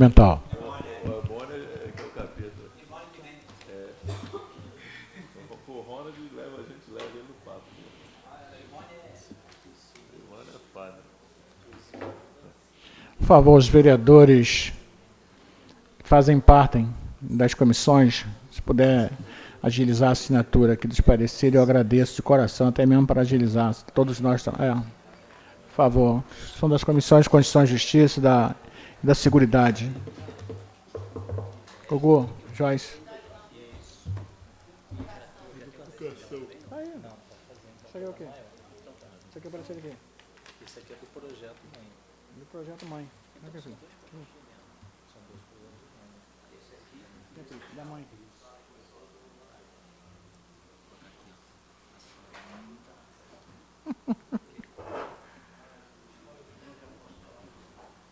regimental. O Bonner que é o capeta. O Ronald leva a gente ele no papo. O Bonner é foda. Por favor, os vereadores que fazem parte das comissões, se puder agilizar a assinatura aqui dos pareceres, eu agradeço de coração, até mesmo para agilizar. Todos nós... por favor. São das comissões de Constituição e Justiça e da Seguridade. Gugu, Joyce. Aí, isso aqui é o quê? Isso aqui apareceu aqui. Isso aqui é do projeto mãe. Do projeto mãe. Como é que é assim? São dois projetos mãe. Esse aqui. Da mãe.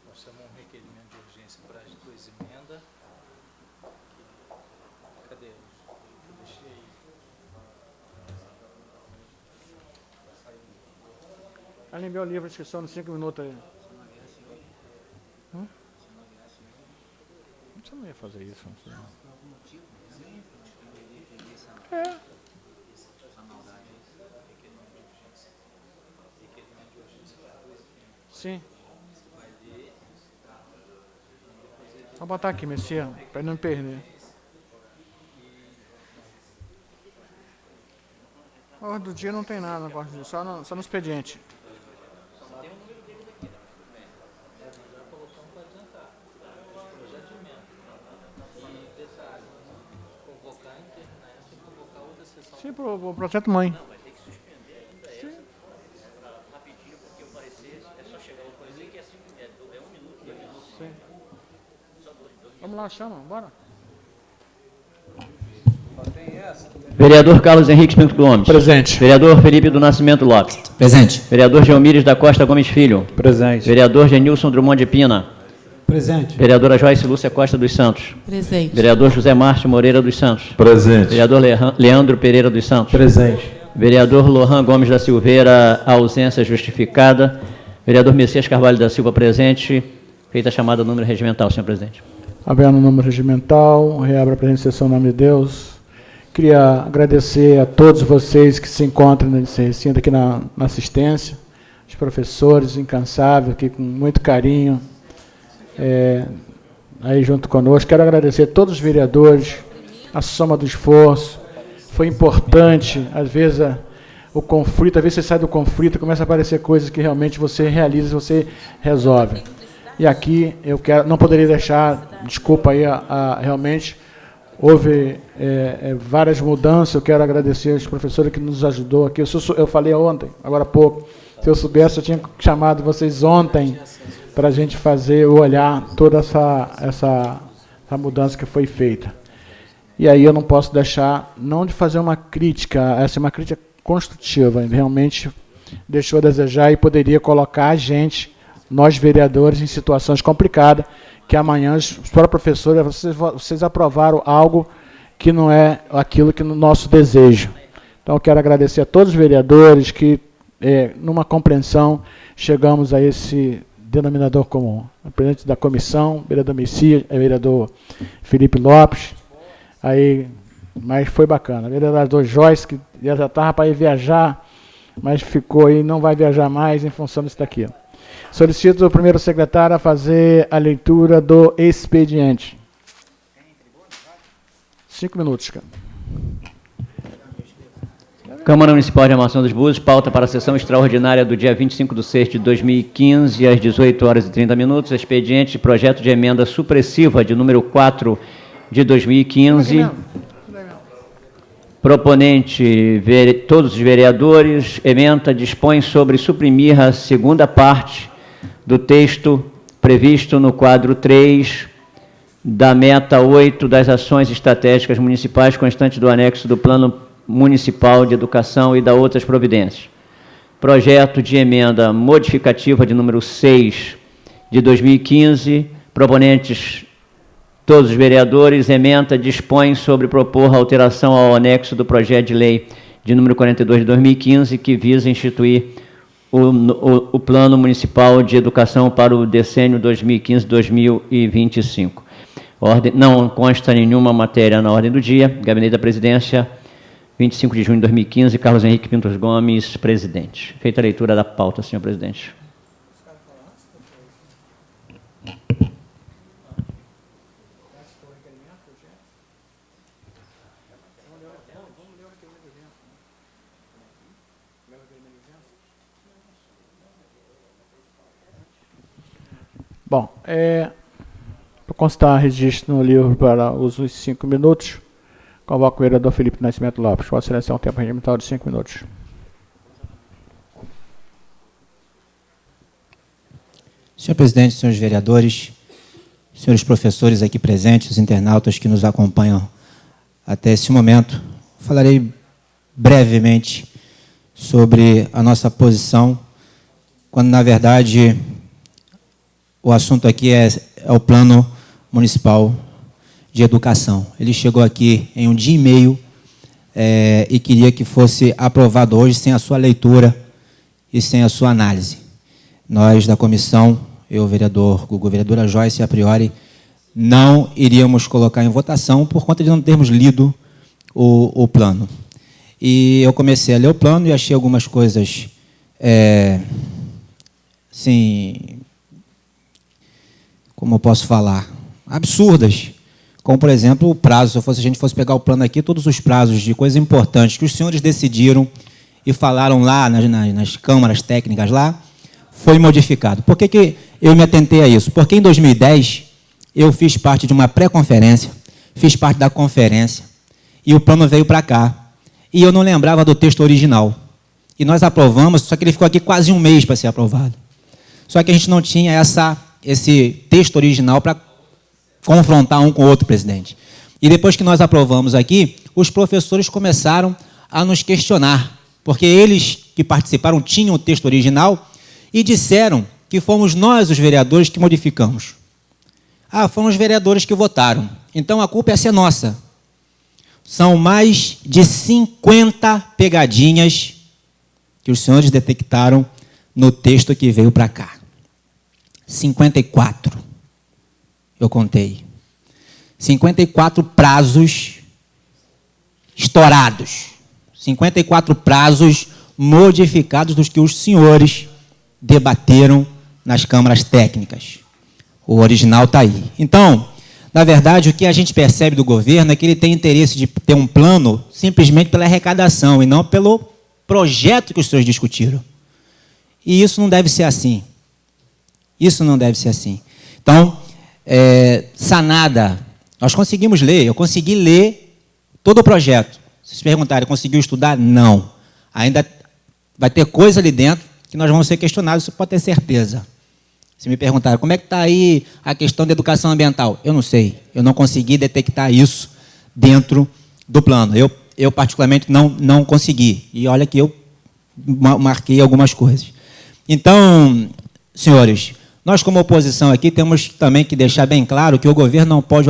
Nós chamamos um requerimento de urgência para as duas emendas. Cadê eles? Eu deixei aí. Ela enviou o livro de inscrição nos 5 minutos aí. Você não ia fazer isso, não. Sim. Vou botar aqui, Messias, para não perder. A ordem do dia não tem nada, só no expediente. Sim, para o projeto mãe. Não, vai ter que suspender ainda essa. Rapidinho, porque o parecer é só chegar ao parecer que é 1 minuto, 2 minutos. Sim. Só 2 minutos. Vamos lá, chama, bora. Vereador Carlos Henrique Pinto Gomes. Presente. Vereador Felipe do Nascimento Lopes. Presente. Vereador Geomíris da Costa Gomes Filho. Presente. Vereador Genilson Drummond de Pina. Presente. Vereadora Joyce Lúcia Costa dos Santos. Presente. Vereador José Márcio Moreira dos Santos. Presente. Vereador Leandro Pereira dos Santos. Presente. Vereador Lohan Gomes da Silveira, ausência justificada. Vereador Messias Carvalho da Silva, presente. Feita a chamada número regimental, senhor presidente. Havendo o número regimental, reabro a presente sessão em nome de Deus. Queria agradecer a todos vocês que se encontram nesse recinto aqui na assistência, os professores incansáveis, aqui com muito carinho, aí junto conosco. Quero agradecer a todos os vereadores, a soma do esforço. Foi importante, às vezes, o conflito, às vezes você sai do conflito e começa a aparecer coisas que realmente você realiza, você resolve. E aqui eu não poderia deixar, desculpa aí, realmente houve várias mudanças. Eu quero agradecer aos professores que nos ajudou aqui. Eu falei ontem, agora há pouco, se eu soubesse, eu tinha chamado vocês ontem para a gente olhar toda essa mudança que foi feita. E aí eu não posso deixar, não de fazer uma crítica, essa é uma crítica construtiva, realmente deixou a desejar e poderia colocar a gente, nós vereadores, em situações complicadas, que amanhã os próprios professores, vocês aprovaram algo que não é aquilo que no nosso desejo. Então eu quero agradecer a todos os vereadores que, numa compreensão, chegamos a esse denominador comum. O presidente da comissão, vereador Messias, vereador Felipe Lopes, aí, mas foi bacana. O vereador Joyce, que já estava para ir viajar, mas ficou aí, não vai viajar mais em função disso daqui. Solicito o primeiro secretário a fazer a leitura do expediente. 5 minutos, cara. Câmara Municipal de Armação dos Búzios, pauta para a sessão extraordinária do dia 25/6/2015, às 18h30. Expediente de projeto de emenda supressiva de número 4 de 2015. Proponente, todos os vereadores. Emenda dispõe sobre suprimir a segunda parte do texto previsto no quadro 3 da meta 8 das ações estratégicas municipais constante do anexo do Plano Municipal de Educação e da outras providências. Projeto de emenda modificativa de número 6 de 2015. Proponentes, todos os vereadores. Emenda dispõe sobre propor alteração ao anexo do projeto de lei de número 42 de 2015, que visa instituir o Plano Municipal de Educação para o decênio 2015-2025. Não consta nenhuma matéria na ordem do dia. Gabinete da Presidência, 25 de junho de 2015, Carlos Henrique Pintos Gomes, presidente. Feita a leitura da pauta, senhor presidente. Bom, para constar registro no livro para uso de 5 minutos, convoco o vereador Felipe Nascimento Lopes. Vossa Excelência, um tempo regimental de 5 minutos. Senhor presidente, senhores vereadores, senhores professores aqui presentes, os internautas que nos acompanham até esse momento, falarei brevemente sobre a nossa posição, quando, na verdade, o assunto aqui é o Plano Municipal de Educação. Ele chegou aqui em um dia e meio e queria que fosse aprovado hoje sem a sua leitura e sem a sua análise. Nós, da comissão, eu, vereador Gugu, vereadora Joyce, a priori, não iríamos colocar em votação por conta de não termos lido o plano. E eu comecei a ler o plano e achei algumas coisas, assim, como eu posso falar, absurdas. Como, por exemplo, o prazo. Se a gente fosse pegar o plano aqui, todos os prazos de coisas importantes que os senhores decidiram e falaram lá nas câmaras técnicas lá, foi modificado. Por que eu me atentei a isso? Porque em 2010, eu fiz parte de uma pré-conferência, fiz parte da conferência, e o plano veio para cá. E eu não lembrava do texto original. E nós aprovamos, só que ele ficou aqui quase um mês para ser aprovado. Só que a gente não tinha esse texto original para confrontar um com o outro, presidente. E depois que nós aprovamos aqui, os professores começaram a nos questionar, porque eles que participaram tinham o texto original e disseram que fomos nós, os vereadores, que modificamos. Foram os vereadores que votaram. Então a culpa é ser nossa. São mais de 50 pegadinhas que os senhores detectaram no texto que veio para cá. 54. Eu contei. 54 prazos estourados. 54 prazos modificados dos que os senhores debateram nas câmaras técnicas. O original está aí. Então, na verdade, o que a gente percebe do governo é que ele tem interesse de ter um plano simplesmente pela arrecadação e não pelo projeto que os senhores discutiram. E isso não deve ser assim. Isso não deve ser assim. Então, sanada, nós conseguimos ler, eu consegui ler todo o projeto. Se perguntarem, conseguiu estudar? Não. Ainda vai ter coisa ali dentro que nós vamos ser questionados, isso pode ter certeza. Se me perguntarem, como é que está aí a questão da educação ambiental? Eu não sei, eu não consegui detectar isso dentro do plano. Eu particularmente, não consegui. E olha que eu marquei algumas coisas. Então, senhores, nós como oposição aqui temos também que deixar bem claro que o governo não pode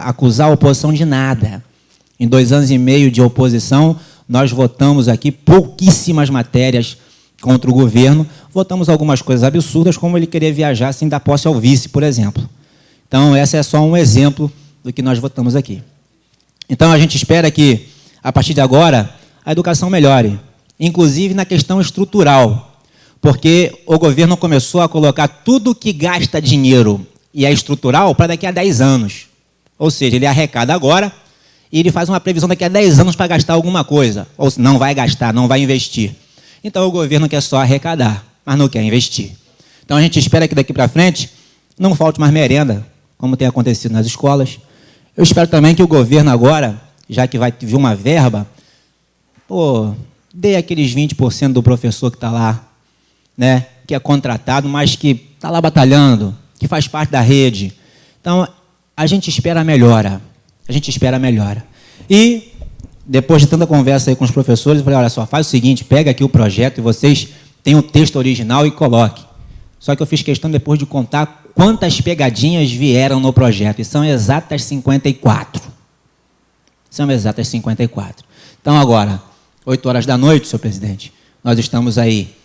acusar a oposição de nada. Em 2 anos e meio de oposição, nós votamos aqui pouquíssimas matérias contra o governo, votamos algumas coisas absurdas, como ele querer viajar sem dar posse ao vice, por exemplo. Então, esse é só um exemplo do que nós votamos aqui. Então, a gente espera que, a partir de agora, a educação melhore, inclusive na questão estrutural, porque o governo começou a colocar tudo que gasta dinheiro e é estrutural para daqui a 10 anos. Ou seja, ele arrecada agora e ele faz uma previsão daqui a 10 anos para gastar alguma coisa. Ou não vai gastar, não vai investir. Então, o governo quer só arrecadar, mas não quer investir. Então, a gente espera que daqui para frente não falte mais merenda, como tem acontecido nas escolas. Eu espero também que o governo agora, já que vai vir uma verba, dê aqueles 20% do professor que está lá, né, que é contratado, mas que está lá batalhando, que faz parte da rede. Então, a gente espera a melhora. A gente espera a melhora. E depois de tanta conversa aí com os professores, eu falei, olha só, faz o seguinte, pega aqui o projeto e vocês têm o texto original e coloquem. Só que eu fiz questão depois de contar quantas pegadinhas vieram no projeto, e são exatas 54. São exatas 54. Então agora, 8 horas da noite, senhor presidente, nós estamos aí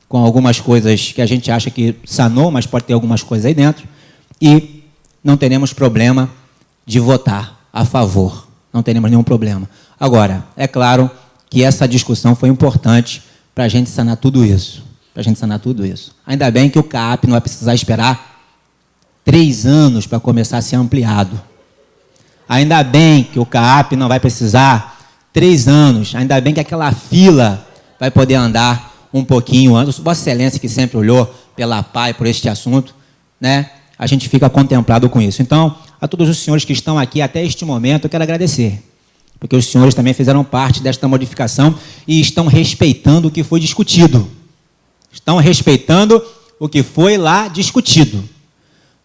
com algumas coisas que a gente acha que sanou, mas pode ter algumas coisas aí dentro, e não teremos problema de votar a favor. Não teremos nenhum problema. Agora, é claro que essa discussão foi importante para a gente sanar tudo isso. Ainda bem que o CAAP não vai precisar esperar 3 anos para começar a ser ampliado. Ainda bem que o CAAP não vai precisar 3 anos. Ainda bem que aquela fila vai poder andar um pouquinho antes. Vossa Excelência, que sempre olhou pela PAI, por este assunto, né? A gente fica contemplado com isso. Então, a todos os senhores que estão aqui até este momento, eu quero agradecer, porque os senhores também fizeram parte desta modificação e estão respeitando o que foi discutido. Estão respeitando o que foi lá discutido.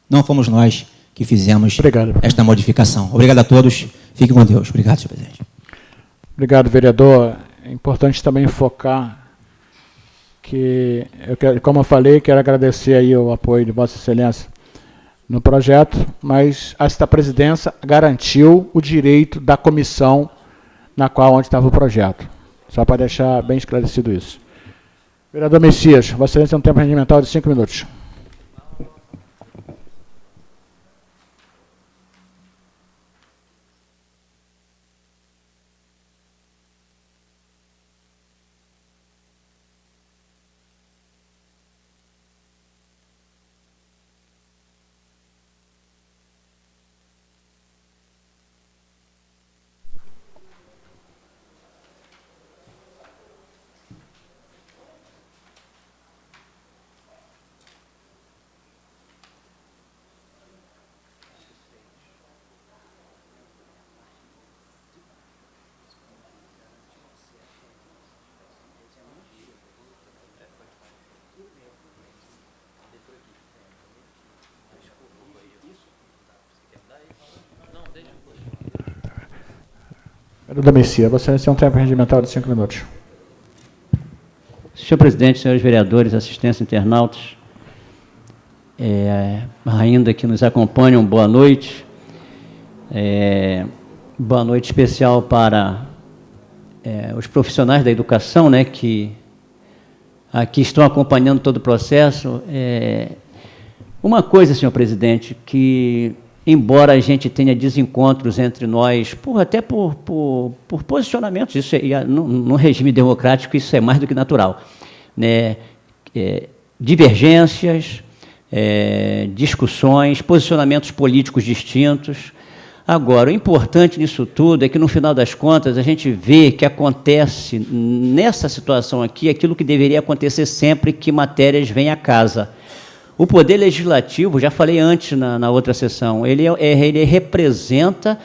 Não fomos nós que fizemos esta modificação. Obrigado a todos. Fiquem com Deus. Obrigado, senhor presidente. Obrigado, vereador. É importante também focar que, como eu falei, quero agradecer aí o apoio de Vossa Excelência no projeto, mas esta presidência garantiu o direito da comissão na qual onde estava o projeto. Só para deixar bem esclarecido isso. Vereador Messias, Vossa Excelência tem um tempo regimental de 5 minutos. Vereador Messias, Vossa Excelência tem um tempo regimental de 5 minutos. Senhor presidente, senhores vereadores, assistência internautas, ainda que nos acompanham, boa noite. Boa noite especial para os profissionais da educação, né, que aqui estão acompanhando todo o processo. Uma coisa, senhor presidente, que, embora a gente tenha desencontros entre nós, até por posicionamentos, isso no regime democrático isso é mais do que natural, né? Divergências, discussões, posicionamentos políticos distintos. Agora, o importante nisso tudo é que, no final das contas, a gente vê que acontece, nessa situação aqui, aquilo que deveria acontecer sempre que matérias vêm à casa. O Poder Legislativo, já falei antes na outra sessão, ele representa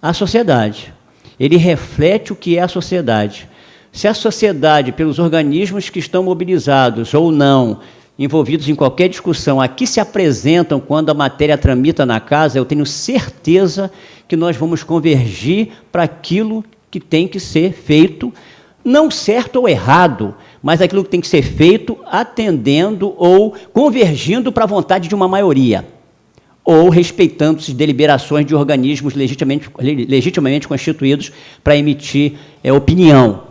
a sociedade. Ele reflete o que é a sociedade. Se a sociedade, pelos organismos que estão mobilizados ou não, envolvidos em qualquer discussão, aqui se apresentam quando a matéria tramita na casa, eu tenho certeza que nós vamos convergir para aquilo que tem que ser feito, não certo ou errado, mas aquilo que tem que ser feito atendendo ou convergindo para a vontade de uma maioria, ou respeitando-se deliberações de organismos legitimamente constituídos para emitir opinião.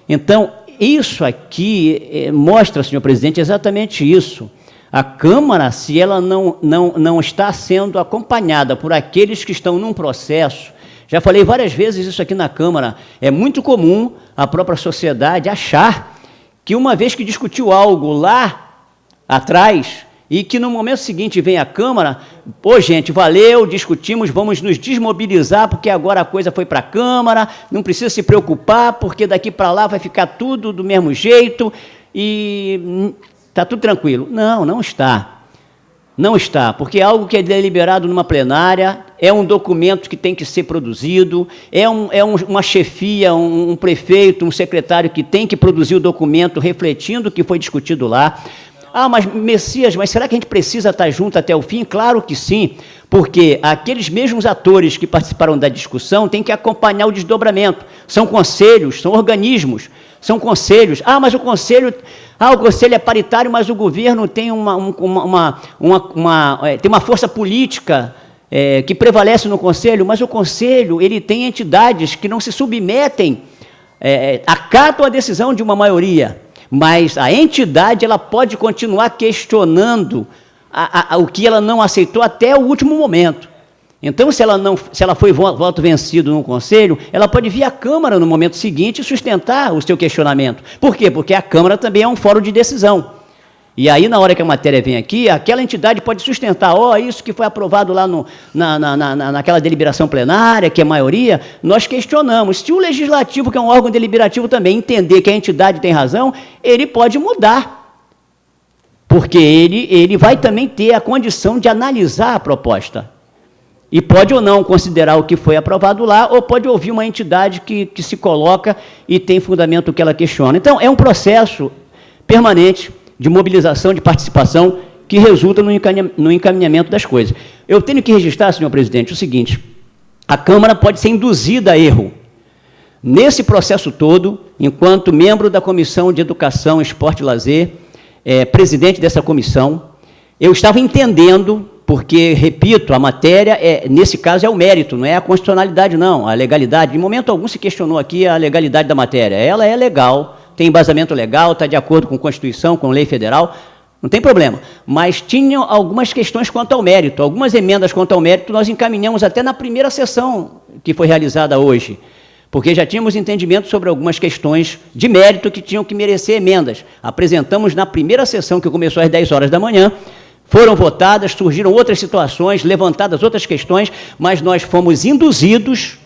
Então, isso aqui mostra, senhor presidente, exatamente isso. A Câmara, se ela não está sendo acompanhada por aqueles que estão num processo, já falei várias vezes isso aqui na Câmara, é muito comum a própria sociedade achar que, uma vez que discutiu algo lá atrás, e que no momento seguinte vem à Câmara, gente, valeu, discutimos, vamos nos desmobilizar, porque agora a coisa foi para a Câmara, não precisa se preocupar, porque daqui para lá vai ficar tudo do mesmo jeito, e está tudo tranquilo. Não está. Não está, porque é algo que é deliberado numa plenária, é um documento que tem que ser produzido, uma chefia, um prefeito, um secretário que tem que produzir o documento refletindo o que foi discutido lá. Mas Messias, mas será que a gente precisa estar junto até o fim? Claro que sim, porque aqueles mesmos atores que participaram da discussão têm que acompanhar o desdobramento. São conselhos, são organismos, são conselhos. Mas o conselho é paritário, mas o governo tem uma força política que prevalece no conselho, mas o conselho ele tem entidades que não se submetem, acatam a decisão de uma maioria. mas a entidade ela pode continuar questionando o que ela não aceitou até o último momento. Então, se ela foi voto vencido no Conselho, ela pode vir à Câmara no momento seguinte e sustentar o seu questionamento. Por quê? Porque a Câmara também é um fórum de decisão. E aí, na hora que a matéria vem aqui, aquela entidade pode sustentar, isso que foi aprovado lá naquela deliberação plenária, que é maioria, nós questionamos. Se o Legislativo, que é um órgão deliberativo também, entender que a entidade tem razão, ele pode mudar. Porque ele vai também ter a condição de analisar a proposta. E pode ou não considerar o que foi aprovado lá, ou pode ouvir uma entidade que se coloca e tem fundamento que ela questiona. Então, é um processo permanente de mobilização, de participação, que resulta no encaminhamento das coisas. Eu tenho que registrar, senhor presidente, o seguinte: a Câmara pode ser induzida a erro. Nesse processo todo, enquanto membro da Comissão de Educação, Esporte e Lazer, presidente dessa comissão, eu estava entendendo, porque, repito, a matéria, nesse caso, é o mérito, não é a constitucionalidade, não, a legalidade. Em momento algum se questionou aqui a legalidade da matéria. Ela é legal, tem embasamento legal, está de acordo com a Constituição, com a lei federal, não tem problema. Mas tinham algumas questões quanto ao mérito, algumas emendas quanto ao mérito nós encaminhamos até na primeira sessão que foi realizada hoje, porque já tínhamos entendimento sobre algumas questões de mérito que tinham que merecer emendas. Apresentamos na primeira sessão, que começou às 10 horas da manhã, foram votadas, surgiram outras situações, levantadas outras questões, mas nós fomos induzidos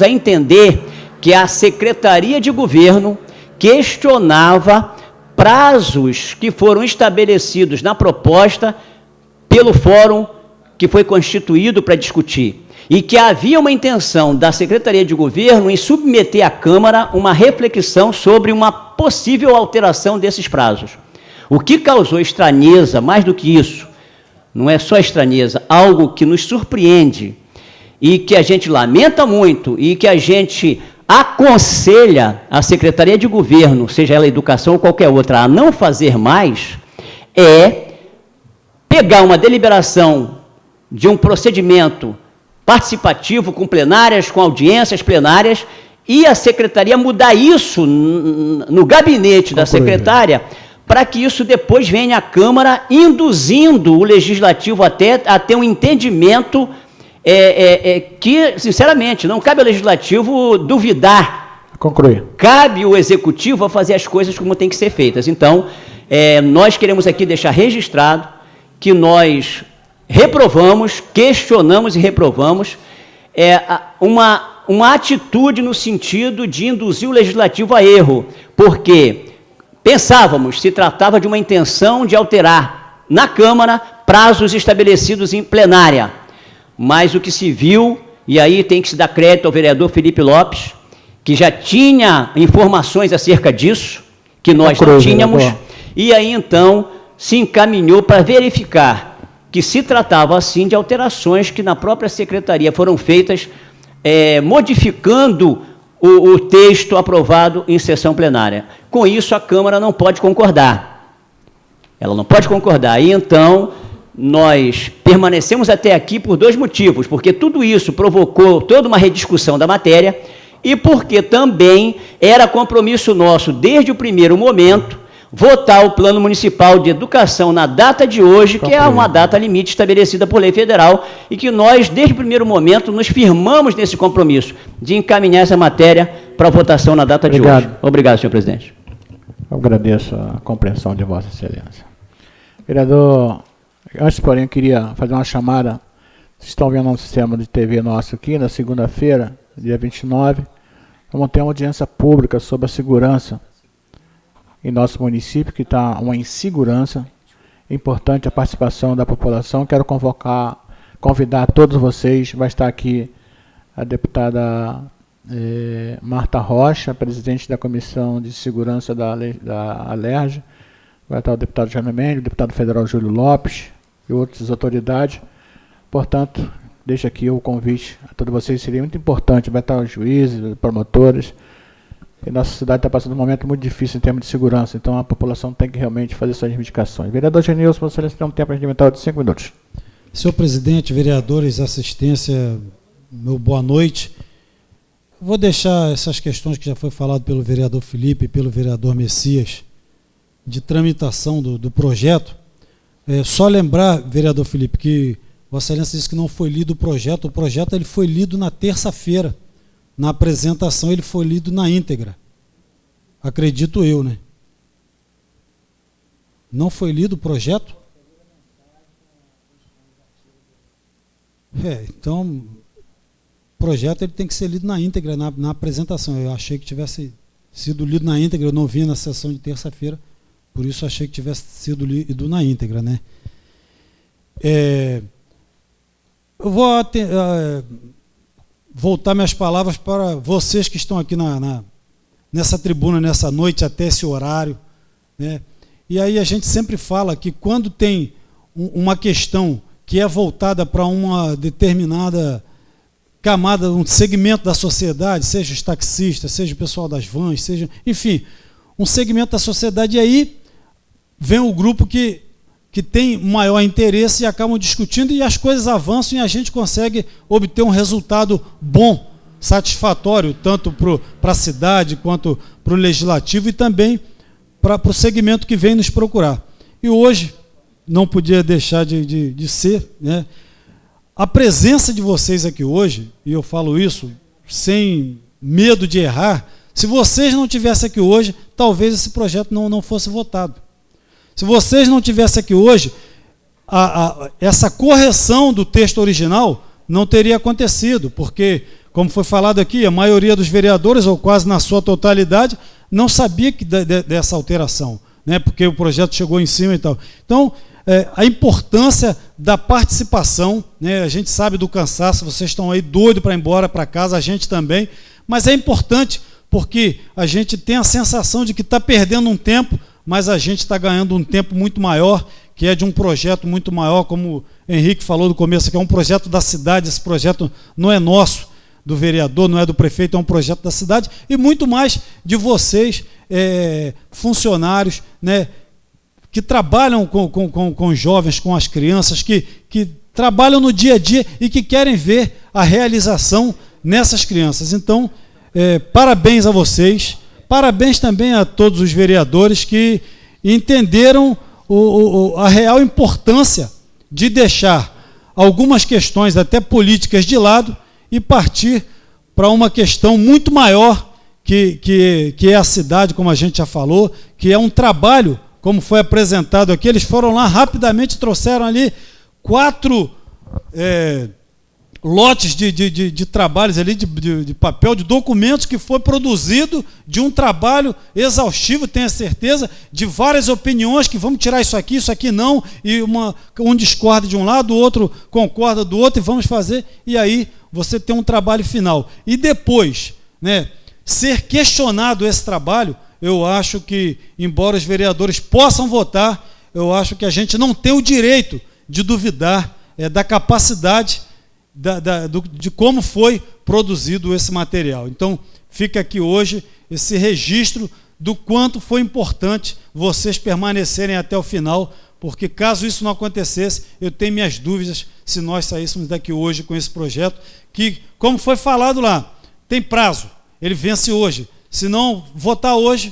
a entender que a Secretaria de Governo questionava prazos que foram estabelecidos na proposta pelo fórum que foi constituído para discutir, e que havia uma intenção da Secretaria de Governo em submeter à Câmara uma reflexão sobre uma possível alteração desses prazos. O que causou estranheza, mais do que isso, não é só estranheza, algo que nos surpreende e que a gente lamenta muito e que a gente aconselha a Secretaria de Governo, seja ela Educação ou qualquer outra, a não fazer mais, é pegar uma deliberação de um procedimento participativo com plenárias, com audiências plenárias, e a Secretaria mudar isso no gabinete da Secretária, para que isso depois venha à Câmara, induzindo o Legislativo até a ter um entendimento que, sinceramente, não cabe ao Legislativo duvidar. Concluir. Cabe ao Executivo a fazer as coisas como tem que ser feitas. Então, nós queremos aqui deixar registrado que nós reprovamos, questionamos e reprovamos uma atitude no sentido de induzir o Legislativo a erro, porque pensávamos, se tratava de uma intenção de alterar na Câmara prazos estabelecidos em plenária, mas o que se viu, e aí tem que se dar crédito ao vereador Felipe Lopes, que já tinha informações acerca disso, que nós não tínhamos, e aí então se encaminhou para verificar que se tratava assim de alterações que na própria Secretaria foram feitas, modificando o texto aprovado em sessão plenária. Com isso, a Câmara não pode concordar. Ela não pode concordar. E, então, nós permanecemos até aqui por dois motivos, porque tudo isso provocou toda uma rediscussão da matéria e porque também era compromisso nosso, desde o primeiro momento, votar o Plano Municipal de Educação na data de hoje, que é uma data limite estabelecida por lei federal, e que nós, desde o primeiro momento, nos firmamos nesse compromisso de encaminhar essa matéria para votação na data de hoje. Obrigado, senhor presidente. Eu agradeço a compreensão de Vossa Excelência. Vereador, antes, porém, eu queria fazer uma chamada. Vocês estão vendo um sistema de TV nosso aqui, na segunda-feira, dia 29, vamos ter uma audiência pública sobre a segurança em nosso município, que está uma insegurança. É importante a participação da população. Quero convidar todos vocês. Vai estar aqui a deputada Marta Rocha, presidente da Comissão de Segurança da Alerj. Vai estar o deputado Jaime Mendes, o deputado federal Júlio Lopes e outras autoridades. Portanto, deixo aqui o convite a todos vocês. Seria muito importante. Vai estar os juízes, os promotores. E nossa cidade está passando um momento muito difícil em termos de segurança, então a população tem que realmente fazer suas reivindicações. Vereador Genilson, Vossa Excelência tem um tempo regimental de 5 minutos. Senhor presidente, vereadores, assistência, meu boa noite. Vou deixar essas questões que já foi falado pelo vereador Felipe e pelo vereador Messias, de tramitação do projeto. Só lembrar, vereador Felipe, que Vossa Excelência disse que não foi lido o projeto ele foi lido na terça-feira, na apresentação ele foi lido na íntegra. Acredito eu, né? Não foi lido o projeto? Então, o projeto ele tem que ser lido na íntegra, na apresentação. Eu achei que tivesse sido lido na íntegra, eu não vi na sessão de terça-feira, por isso achei que tivesse sido lido na íntegra, né? Eu vou voltar minhas palavras para vocês que estão aqui nessa tribuna, nessa noite, até esse horário, né? E aí a gente sempre fala que quando tem uma questão que é voltada para uma determinada camada, um segmento da sociedade, seja os taxistas, seja o pessoal das vans, seja, enfim, um segmento da sociedade, e aí vem o grupo que tem maior interesse e acabam discutindo, e as coisas avançam e a gente consegue obter um resultado bom, satisfatório, tanto para a cidade quanto para o legislativo e também para o segmento que vem nos procurar. E hoje, não podia deixar de ser, né? A presença de vocês aqui hoje, e eu falo isso sem medo de errar, se vocês não estivessem aqui hoje, talvez esse projeto não fosse votado. Se vocês não estivessem aqui hoje, essa correção do texto original não teria acontecido, porque, como foi falado aqui, a maioria dos vereadores, ou quase na sua totalidade, não sabia dessa alteração, né? Porque o projeto chegou em cima e tal. Então, a importância da participação, né? A gente sabe do cansaço, vocês estão aí doidos para ir embora para casa, a gente também, mas é importante porque a gente tem a sensação de que está perdendo um tempo, mas a gente está ganhando um tempo muito maior, que é de um projeto muito maior, como o Henrique falou no começo, que é um projeto da cidade. Esse projeto não é nosso, do vereador, não é do prefeito, é um projeto da cidade, e muito mais de vocês, funcionários, né, que trabalham com os jovens, com as crianças, que trabalham no dia a dia e que querem ver a realização nessas crianças. Então, parabéns a vocês, parabéns também a todos os vereadores que entenderam a real importância de deixar algumas questões, até políticas, de lado e partir para uma questão muito maior, que é a cidade, como a gente já falou, que é um trabalho, como foi apresentado aqui. Eles foram lá rapidamente, trouxeram ali 4 lotes de trabalhos ali, de papel, de documentos, que foi produzido de um trabalho exaustivo, tenho certeza, de várias opiniões, que vamos tirar isso aqui não, e um discorda de um lado, o outro concorda do outro, e vamos fazer, e aí você tem um trabalho final. E depois, né, ser questionado esse trabalho, eu acho que, embora os vereadores possam votar, eu acho que a gente não tem o direito de duvidar da capacidade de como foi produzido esse material. Então, fica aqui hoje esse registro do quanto foi importante vocês permanecerem até o final, porque caso isso não acontecesse, eu tenho minhas dúvidas se nós saíssemos daqui hoje com esse projeto, que, como foi falado lá, tem prazo, ele vence hoje. Se não votar hoje,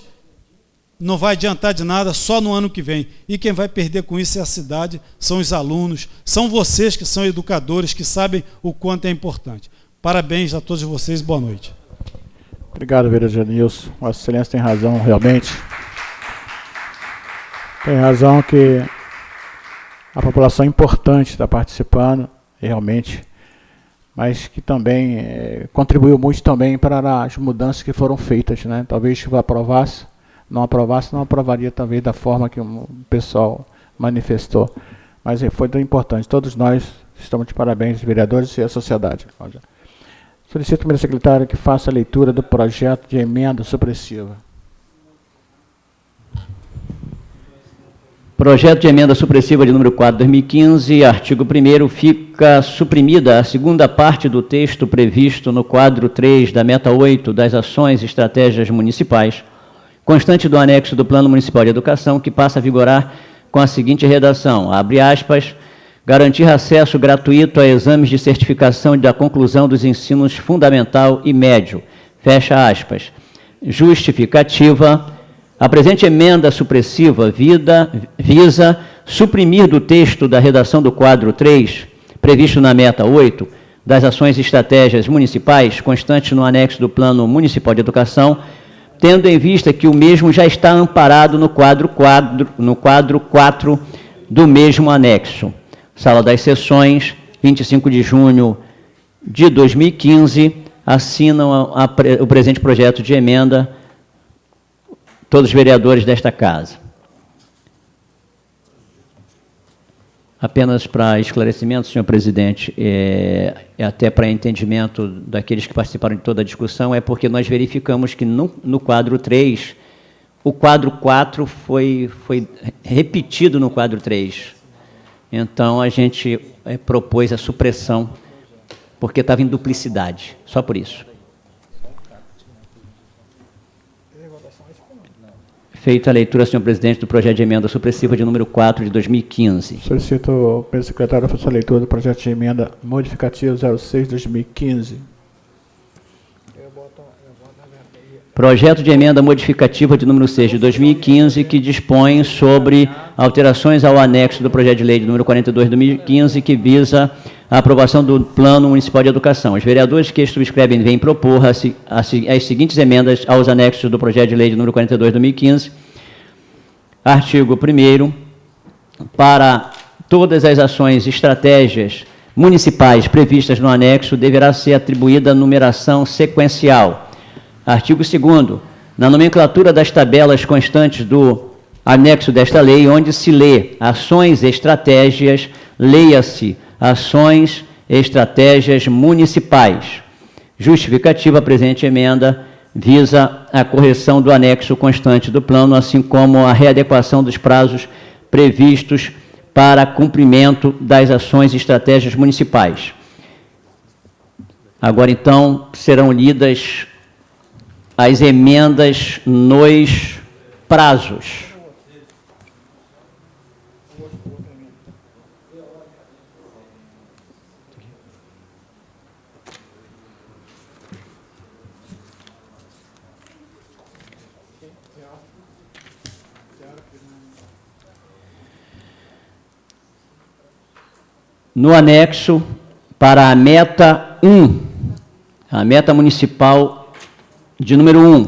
não vai adiantar de nada, só no ano que vem. E quem vai perder com isso é a cidade, são os alunos, são vocês que são educadores, que sabem o quanto é importante. Parabéns a todos vocês, boa noite. Obrigado, vereador Nilson. Vossa Excelência tem razão, realmente. Tem razão que a população importante está participando, realmente, mas que também contribuiu muito também para as mudanças que foram feitas, né? Talvez se aprovasse, não aprovaria talvez da forma que o pessoal manifestou. Mas foi tão importante. Todos nós estamos de parabéns, vereadores e a sociedade. Solicito, primeiro secretário, que faça a leitura do projeto de emenda supressiva. Projeto de emenda supressiva de número 4, 2015, artigo 1º, fica suprimida a segunda parte do texto previsto no quadro 3 da meta 8 das ações e estratégias municipais, constante do anexo do Plano Municipal de Educação, que passa a vigorar com a seguinte redação, abre aspas, garantir acesso gratuito a exames de certificação da conclusão dos ensinos fundamental e médio, Fecha aspas. Justificativa. A presente emenda supressiva visa suprimir do texto da redação do quadro 3, previsto na meta 8, das ações e estratégias municipais, constantes no anexo do Plano Municipal de Educação, tendo em vista que o mesmo já está amparado no quadro 4 do mesmo anexo. Sala das Sessões, 25 de junho de 2015, assinam o presente projeto de emenda todos os vereadores desta casa. Apenas para esclarecimento, senhor presidente, até para entendimento daqueles que participaram de toda a discussão, é porque nós verificamos que no quadro 3, o quadro 4 foi repetido no quadro 3. Então, a gente propôs a supressão, porque estava em duplicidade, só por isso. Feita a leitura, senhor presidente, do projeto de emenda supressiva de número 4 de 2015. Solicito ao presidente secretário fazer a leitura do projeto de emenda modificativo 06 de 2015. Projeto de emenda modificativa de número 6 de 2015, que dispõe sobre alterações ao anexo do projeto de lei de número 42 de 2015, que visa a aprovação do Plano Municipal de Educação. Os vereadores que subscrevem vêm propor as seguintes emendas aos anexos do projeto de lei de número 42 de 2015. Artigo 1º, para todas as ações e estratégias municipais previstas no anexo, deverá ser atribuída numeração sequencial. Artigo 2º, na nomenclatura das tabelas constantes do anexo desta lei, onde se lê ações e estratégias, leia-se ações e estratégias municipais. Justificativa, a presente emenda visa a correção do anexo constante do plano, assim como a readequação dos prazos previstos para cumprimento das ações e estratégias municipais. Agora, então, serão lidas as emendas nos prazos. No anexo, para a meta 1, a meta municipal de número 1,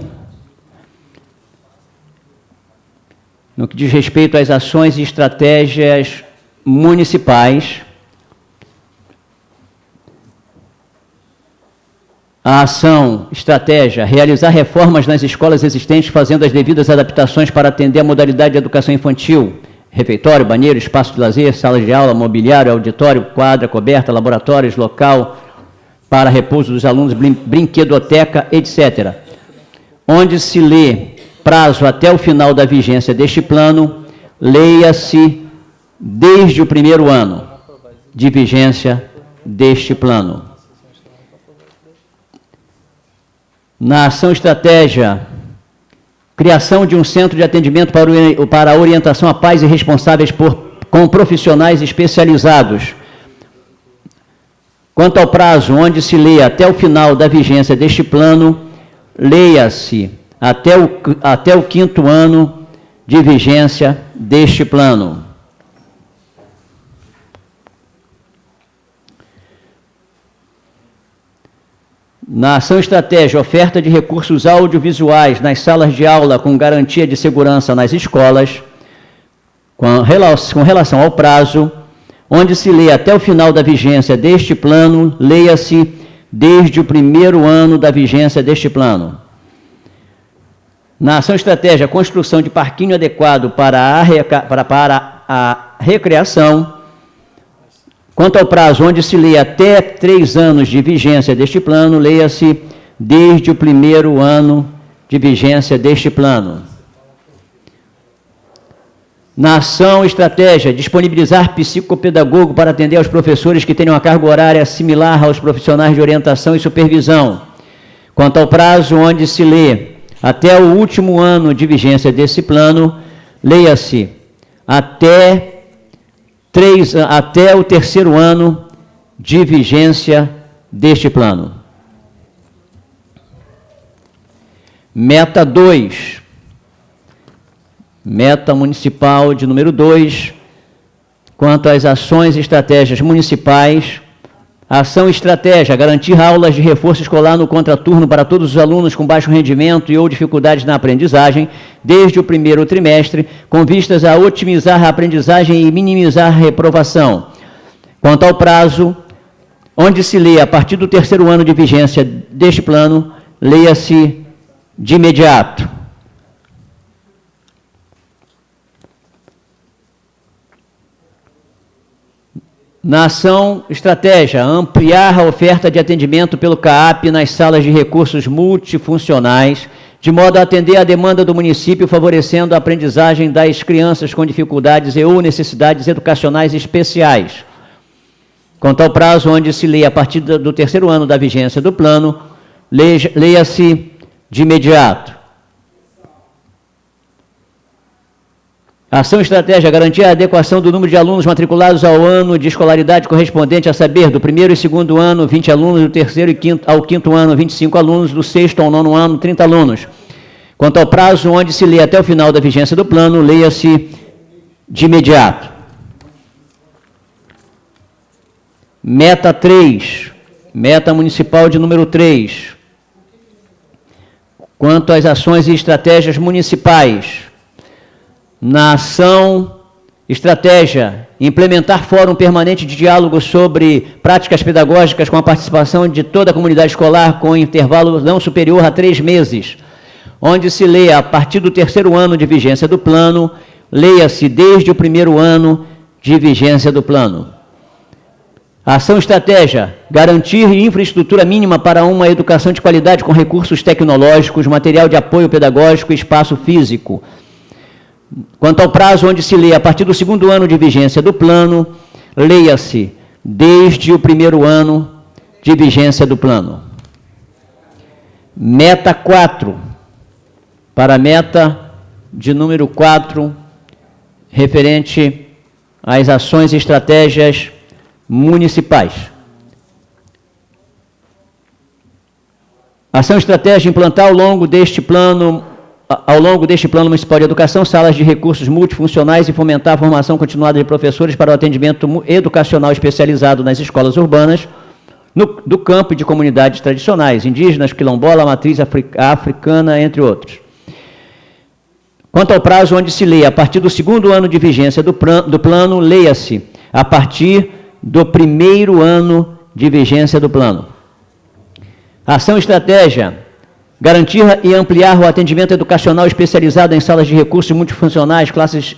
no que diz respeito às ações e estratégias municipais, a ação, estratégia, realizar reformas nas escolas existentes, fazendo as devidas adaptações para atender a modalidade de educação infantil, refeitório, banheiro, espaço de lazer, sala de aula, mobiliário, auditório, quadra, coberta, laboratórios, local para repouso dos alunos, brinquedoteca, etc. Onde se lê prazo até o final da vigência deste plano, leia-se desde o primeiro ano de vigência deste plano. Na ação estratégia, criação de um centro de atendimento para a orientação a pais e responsáveis com profissionais especializados. Quanto ao prazo, onde se lê até o final da vigência deste plano, leia-se até o 5º ano de vigência deste plano. Na ação estratégia, oferta de recursos audiovisuais nas salas de aula com garantia de segurança nas escolas, com relação ao prazo, onde se lê até o final da vigência deste plano, leia-se desde o primeiro ano da vigência deste plano. Na ação estratégia, construção de parquinho adequado para a recreação. Quanto ao prazo, onde se lê até 3 anos de vigência deste plano, leia-se desde o primeiro ano de vigência deste plano. Na ação estratégia, disponibilizar psicopedagogo para atender aos professores que tenham a carga horária similar aos profissionais de orientação e supervisão. Quanto ao prazo, onde se lê até o último ano de vigência desse plano, leia-se até o 3º ano de vigência deste plano. Meta 2. Meta municipal de número 2, quanto às ações e estratégias municipais. Ação e estratégia, garantir aulas de reforço escolar no contraturno para todos os alunos com baixo rendimento e ou dificuldades na aprendizagem, desde o primeiro trimestre, com vistas a otimizar a aprendizagem e minimizar a reprovação. Quanto ao prazo, onde se lê a partir do terceiro ano de vigência deste plano, leia-se de imediato. Na ação estratégia, ampliar a oferta de atendimento pelo CAAP nas salas de recursos multifuncionais, de modo a atender à demanda do município, favorecendo a aprendizagem das crianças com dificuldades e ou necessidades educacionais especiais. Quanto ao prazo, onde se lê a partir do terceiro ano da vigência do plano, leia-se de imediato. Ação e estratégia, garantir a adequação do número de alunos matriculados ao ano de escolaridade correspondente, a saber, do primeiro e segundo ano, 20 alunos, do terceiro ao quinto ano, 25 alunos, do sexto ao nono ano, 30 alunos. Quanto ao prazo, onde se lê até o final da vigência do plano, leia-se de imediato. Meta 3, meta municipal de número 3. Quanto às ações e estratégias municipais, na ação estratégia, implementar fórum permanente de diálogo sobre práticas pedagógicas com a participação de toda a comunidade escolar com intervalo não superior a 3 meses, onde se lê a partir do terceiro ano de vigência do plano, leia-se desde o primeiro ano de vigência do plano. Ação estratégia, garantir infraestrutura mínima para uma educação de qualidade com recursos tecnológicos, material de apoio pedagógico e espaço físico. Quanto ao prazo, onde se lê a partir do segundo ano de vigência do plano, leia-se desde o primeiro ano de vigência do plano. Meta 4, para a meta de número 4, referente às ações e estratégias municipais. Ação e estratégia, implantar ao longo deste plano municipal de educação, salas de recursos multifuncionais e fomentar a formação continuada de professores para o atendimento educacional especializado nas escolas urbanas, do campo e de comunidades tradicionais, indígenas, quilombola, matriz africana, entre outros. Quanto ao prazo, onde se lê a partir do segundo ano de vigência do plano, leia-se a partir do primeiro ano de vigência do plano. Ação e estratégia, garantir e ampliar o atendimento educacional especializado em salas de recursos multifuncionais, classes,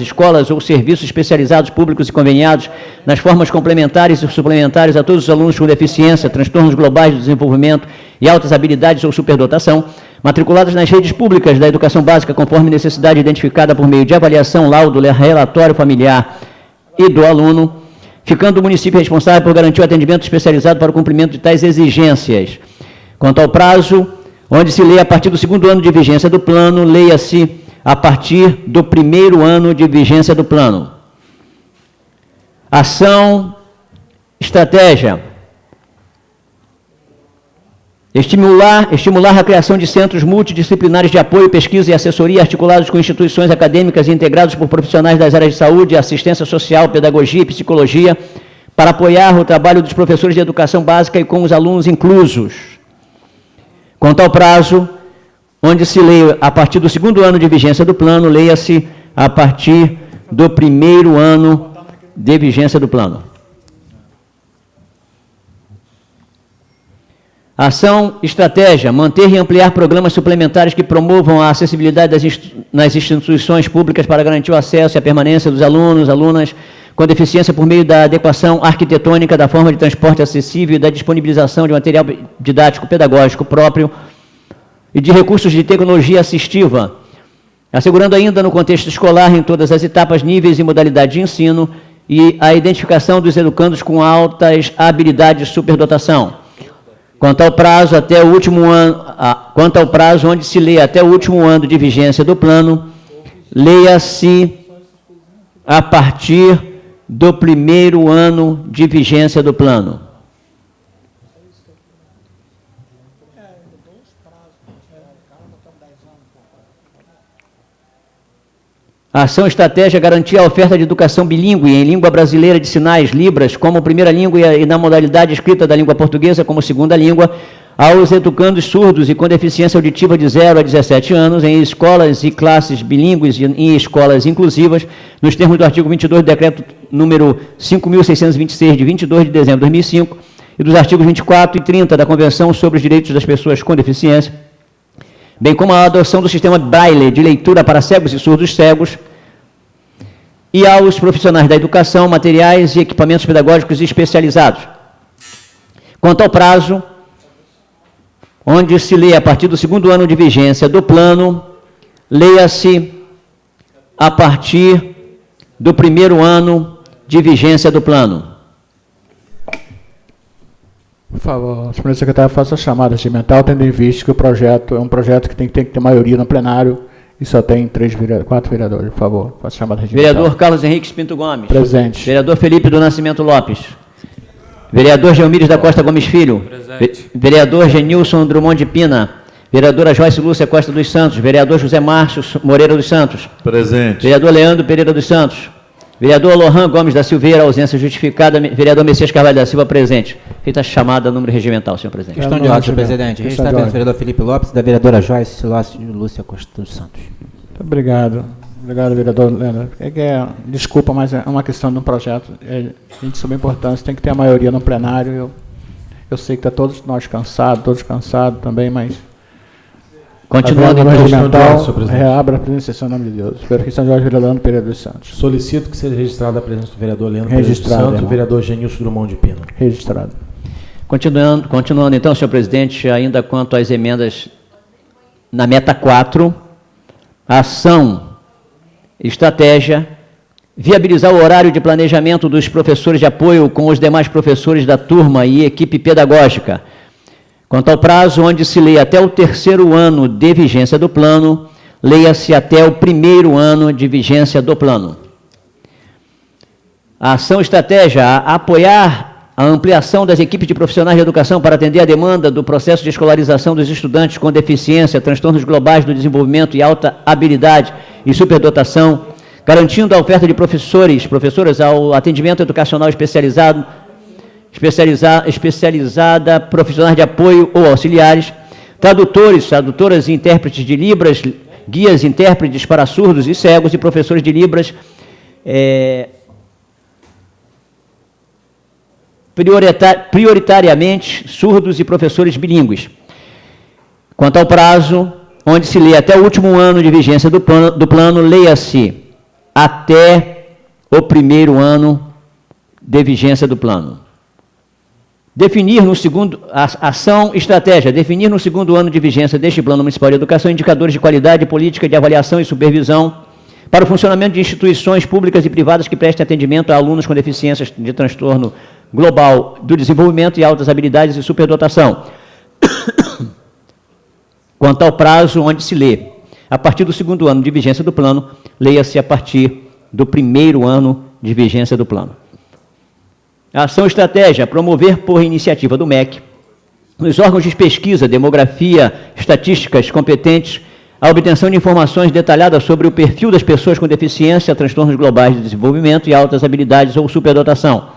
escolas ou serviços especializados públicos e conveniados, nas formas complementares e suplementares a todos os alunos com deficiência, transtornos globais do desenvolvimento e altas habilidades ou superdotação, matriculados nas redes públicas da educação básica conforme necessidade identificada por meio de avaliação, laudo, relatório familiar e do aluno, ficando o município responsável por garantir o atendimento especializado para o cumprimento de tais exigências. Quanto ao prazo, onde se lê a partir do segundo ano de vigência do plano, leia-se a partir do primeiro ano de vigência do plano. Ação, estratégia. Estimular a criação de centros multidisciplinares de apoio, pesquisa e assessoria articulados com instituições acadêmicas e integrados por profissionais das áreas de saúde, assistência social, pedagogia e psicologia, para apoiar o trabalho dos professores de educação básica e com os alunos inclusos. Quanto ao prazo, onde se lê a partir do segundo ano de vigência do plano, leia-se a partir do primeiro ano de vigência do plano. Ação, estratégia, manter e ampliar programas suplementares que promovam a acessibilidade nas instituições públicas para garantir o acesso e a permanência dos alunos, alunas com deficiência por meio da adequação arquitetônica da forma de transporte acessível e da disponibilização de material didático pedagógico próprio e de recursos de tecnologia assistiva, assegurando ainda no contexto escolar, em todas as etapas, níveis e modalidades de ensino, e a identificação dos educandos com altas habilidades de superdotação. Quanto ao prazo, onde se lê até o último ano de vigência do plano, leia-se a partir do primeiro ano de vigência do plano. A ação estratégia garantir a oferta de educação bilíngue em língua brasileira de sinais, Libras, como primeira língua e na modalidade escrita da língua portuguesa como segunda língua, aos educandos surdos e com deficiência auditiva de 0 a 17 anos, em escolas e classes bilíngues e em escolas inclusivas, nos termos do artigo 22 do decreto número 5.626, de 22 de dezembro de 2005, e dos artigos 24 e 30 da Convenção sobre os Direitos das Pessoas com Deficiência, bem como a adoção do sistema Braille de leitura para cegos e surdos cegos, e aos profissionais da educação, materiais e equipamentos pedagógicos especializados. Quanto ao prazo, onde se lê a partir do segundo ano de vigência do plano, leia-se a partir do primeiro ano de vigência do plano. Por favor, senhor secretário, faça a chamada regimental, tendo em vista que o projeto é um projeto que tem que ter maioria no plenário e só tem 4 vereadores. Por favor, faça a chamada regimental. Vereador Carlos Henrique Pinto Gomes. Presente. Vereador Felipe do Nascimento Lopes. Vereador Geomíris da Costa Gomes Filho. Presente. Vereador Genilson Drummond de Pina. Vereadora Joyce Lúcia Costa dos Santos. Vereador José Márcio Moreira dos Santos. Presente. Vereador Leandro Pereira dos Santos. Vereador Lohan Gomes da Silveira, ausência justificada. Vereador Messias Carvalho da Silva, presente. Feita a chamada, número regimental, senhor presidente. Questão de ordem, senhor presidente. Registrado pelo vereador Felipe Lopes e da vereadora Joyce Lúcia Costa dos Santos. Muito obrigado. Obrigado, vereador Leandro. Desculpa, mas é uma questão de um projeto de suma importância, tem que ter a maioria no plenário. Eu sei que está todos nós todos cansados também, mas... Continuando, então, regimental, reabra a presença em nome de Deus. Vereador São Jorge Leandro Pereira dos Santos. Solicito que seja registrada a presença do vereador Leandro Registrado, Pereira dos Santos e irmão. do vereador Genilson Drummond de Pina. Registrado. Continuando então, senhor presidente, ainda quanto às emendas na meta 4, ação, estratégia, viabilizar o horário de planejamento dos professores de apoio com os demais professores da turma e equipe pedagógica. Quanto ao prazo, onde se lê até o 3º ano de vigência do plano, leia-se até o 1º ano de vigência do plano. A ação estratégia, a apoiar a ampliação das equipes de profissionais de educação para atender a demanda do processo de escolarização dos estudantes com deficiência, transtornos globais do desenvolvimento e alta habilidade e superdotação, garantindo a oferta de professoras ao atendimento educacional especializada, profissionais de apoio ou auxiliares, tradutoras e intérpretes de Libras, guias e intérpretes para surdos e cegos e professores de Libras, prioritariamente surdos e professores bilíngues. Quanto ao prazo, onde se lê até o último ano de vigência do plano, leia-se até o 1º ano de vigência do plano. Definir no segundo, ação estratégia, definir no 2º ano de vigência deste Plano Municipal de Educação indicadores de qualidade, política de avaliação e supervisão para o funcionamento de instituições públicas e privadas que prestem atendimento a alunos com deficiências de transtorno global do desenvolvimento e altas habilidades e superdotação. Quanto ao prazo, onde se lê, a partir do 2º ano de vigência do plano, leia-se a partir do 1º ano de vigência do plano. A ação estratégia, promover por iniciativa do MEC, nos órgãos de pesquisa, demografia, estatísticas competentes, a obtenção de informações detalhadas sobre o perfil das pessoas com deficiência, transtornos globais de desenvolvimento e altas habilidades ou superdotação.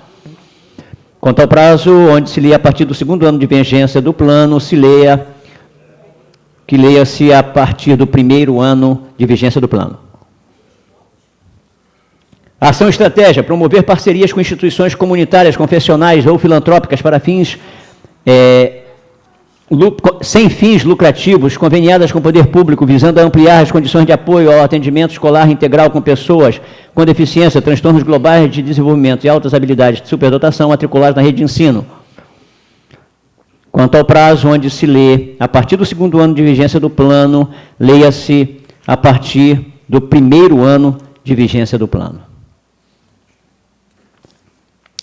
Quanto ao prazo, onde se lê a partir do 2º ano de vigência do plano, leia-se a partir do 1º ano de vigência do plano. A ação estratégia, promover parcerias com instituições comunitárias, confessionais ou filantrópicas para fins sem fins lucrativos, conveniadas com o poder público, visando ampliar as condições de apoio ao atendimento escolar integral com pessoas com deficiência, transtornos globais de desenvolvimento e altas habilidades de superdotação matriculadas na rede de ensino. Quanto ao prazo, onde se lê, a partir do 2º ano de vigência do plano, leia-se a partir do 1º ano de vigência do plano.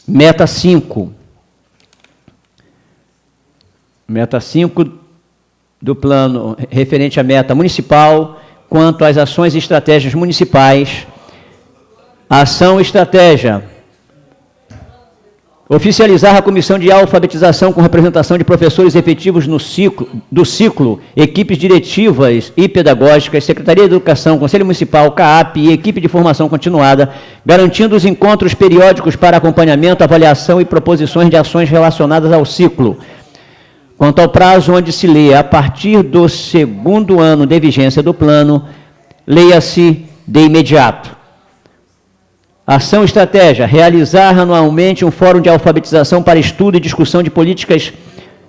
Meta 5. Meta 5 do plano referente à meta municipal, quanto às ações e estratégias municipais. A ação estratégia. Oficializar a comissão de alfabetização com representação de professores efetivos do ciclo, equipes diretivas e pedagógicas, Secretaria de Educação, Conselho Municipal, CAAP e equipe de formação continuada, garantindo os encontros periódicos para acompanhamento, avaliação e proposições de ações relacionadas ao ciclo. Quanto ao prazo onde se lê a partir do 2º ano de vigência do plano, leia-se de imediato. Ação e estratégia, realizar anualmente um fórum de alfabetização para estudo e discussão de políticas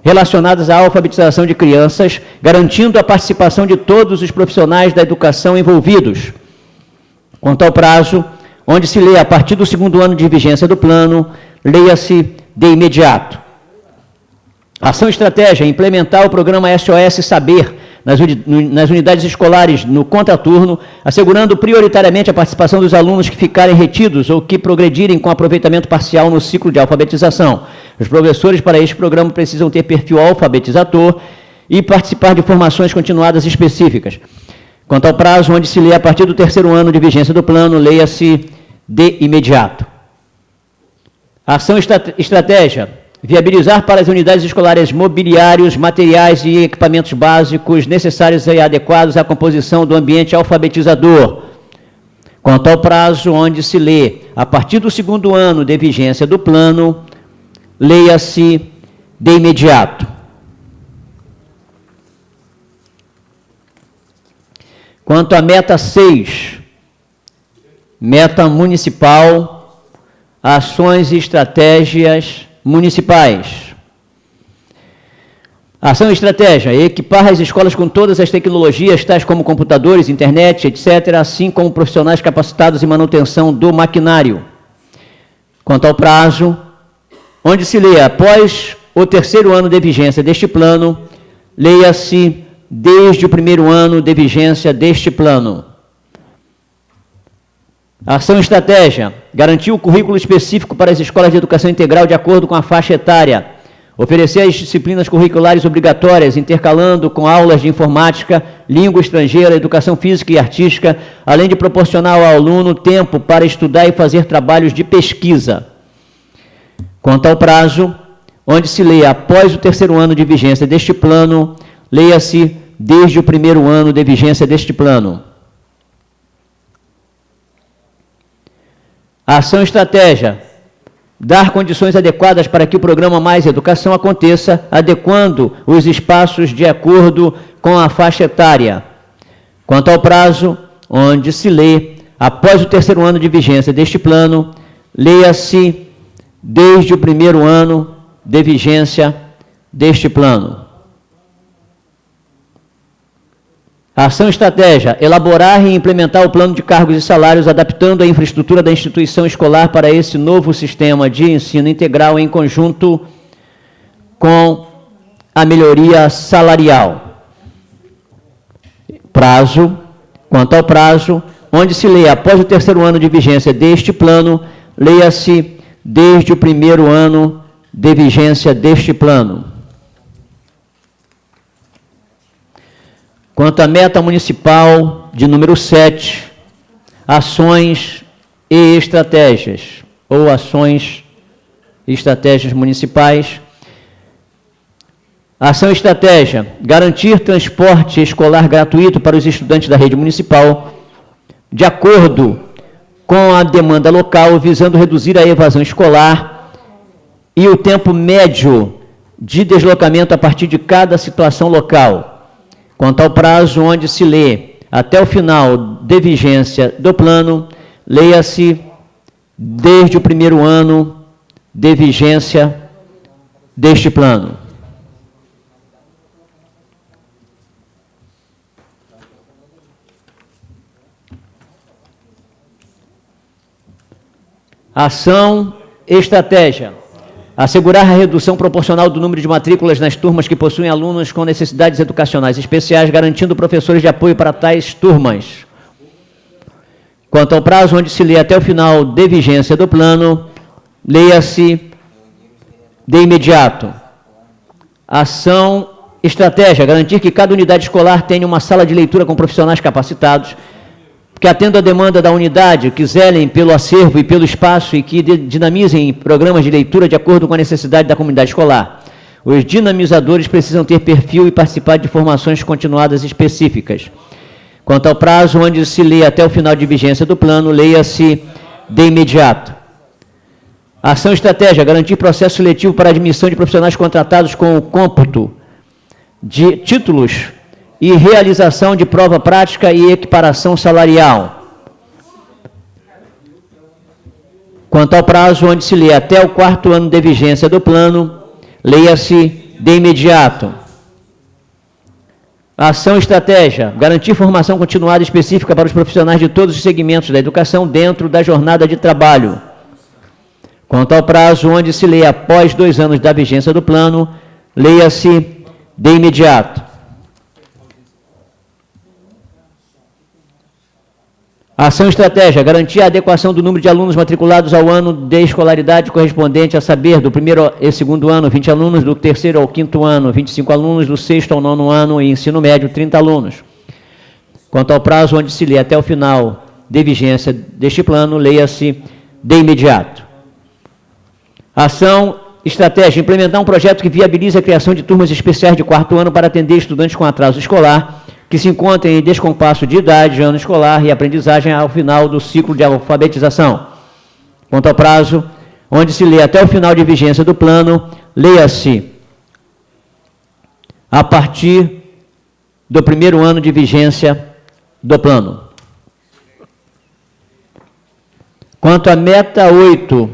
relacionadas à alfabetização de crianças, garantindo a participação de todos os profissionais da educação envolvidos. Quanto ao prazo, onde se lê a partir do 2º ano de vigência do plano, leia-se de imediato. Ação e estratégia, implementar o programa SOS Saber nas unidades escolares no contraturno, assegurando prioritariamente a participação dos alunos que ficarem retidos ou que progredirem com aproveitamento parcial no ciclo de alfabetização. Os professores para este programa precisam ter perfil alfabetizador e participar de formações continuadas específicas. Quanto ao prazo, onde se lê a partir do 3º ano de vigência do plano, leia-se de imediato. Ação e estratégia, viabilizar para as unidades escolares mobiliários, materiais e equipamentos básicos necessários e adequados à composição do ambiente alfabetizador. Quanto ao prazo, onde se lê a partir do 2º ano de vigência do plano, leia-se de imediato. Quanto à meta 6, meta municipal, ações e estratégias municipais. Ação e estratégia, equipar as escolas com todas as tecnologias, tais como computadores, internet, etc., assim como profissionais capacitados em manutenção do maquinário. Quanto ao prazo, onde se lê após o 3º ano de vigência deste plano, leia-se desde o 1º ano de vigência deste plano. Ação e estratégia, garantir o currículo específico para as escolas de educação integral de acordo com a faixa etária, oferecer as disciplinas curriculares obrigatórias, intercalando com aulas de informática, língua estrangeira, educação física e artística, além de proporcionar ao aluno tempo para estudar e fazer trabalhos de pesquisa. Quanto ao prazo, onde se lê após o 3º ano de vigência deste plano, leia-se desde o 1º ano de vigência deste plano. Ação e estratégia, dar condições adequadas para que o programa Mais Educação aconteça, adequando os espaços de acordo com a faixa etária. Quanto ao prazo, onde se lê, após o 3º ano de vigência deste plano, leia-se desde o 1º ano de vigência deste plano. Ação e estratégia, elaborar e implementar o plano de cargos e salários, adaptando a infraestrutura da instituição escolar para esse novo sistema de ensino integral em conjunto com a melhoria salarial. Prazo, quanto ao prazo, onde se lê após o 3º ano de vigência deste plano, leia-se desde o 1º ano de vigência deste plano. Quanto à meta municipal de número 7, ações e estratégias, ou ações e estratégias municipais. Ação e estratégia, garantir transporte escolar gratuito para os estudantes da rede municipal, de acordo com a demanda local, visando reduzir a evasão escolar e o tempo médio de deslocamento a partir de cada situação local. Quanto ao prazo, onde se lê até o final de vigência do plano, leia-se desde o 1º ano de vigência deste plano. Ação e estratégia. Assegurar a redução proporcional do número de matrículas nas turmas que possuem alunos com necessidades educacionais especiais, garantindo professores de apoio para tais turmas. Quanto ao prazo, onde se lê até o final de vigência do plano, leia-se de imediato. Ação, estratégia, garantir que cada unidade escolar tenha uma sala de leitura com profissionais capacitados, que atendam a demanda da unidade, que zelem pelo acervo e pelo espaço e que dinamizem programas de leitura de acordo com a necessidade da comunidade escolar. Os dinamizadores precisam ter perfil e participar de formações continuadas específicas. Quanto ao prazo, onde se lê até o final de vigência do plano, leia-se de imediato. Ação e estratégia, garantir processo seletivo para admissão de profissionais contratados com o cômputo de títulos e realização de prova prática e equiparação salarial. Quanto ao prazo, onde se lê até o 4º ano de vigência do plano, leia-se de imediato. Ação e estratégia, garantir formação continuada específica para os profissionais de todos os segmentos da educação dentro da jornada de trabalho. Quanto ao prazo, onde se lê após 2 anos da vigência do plano, leia-se de imediato. Ação e estratégia, garantir a adequação do número de alunos matriculados ao ano de escolaridade correspondente a saber do 1º e 2º ano, 20 alunos, do 3º ao 5º ano, 25 alunos, do 6º ao 9º ano e ensino médio, 30 alunos. Quanto ao prazo, onde se lê até o final de vigência deste plano, leia-se de imediato. Ação, estratégia, implementar um projeto que viabilize a criação de turmas especiais de 4º ano para atender estudantes com atraso escolar, que se encontrem em descompasso de idade, ano escolar e aprendizagem ao final do ciclo de alfabetização. Quanto ao prazo, onde se lê até o final de vigência do plano, leia-se a partir do 1º ano de vigência do plano. Quanto à meta 8,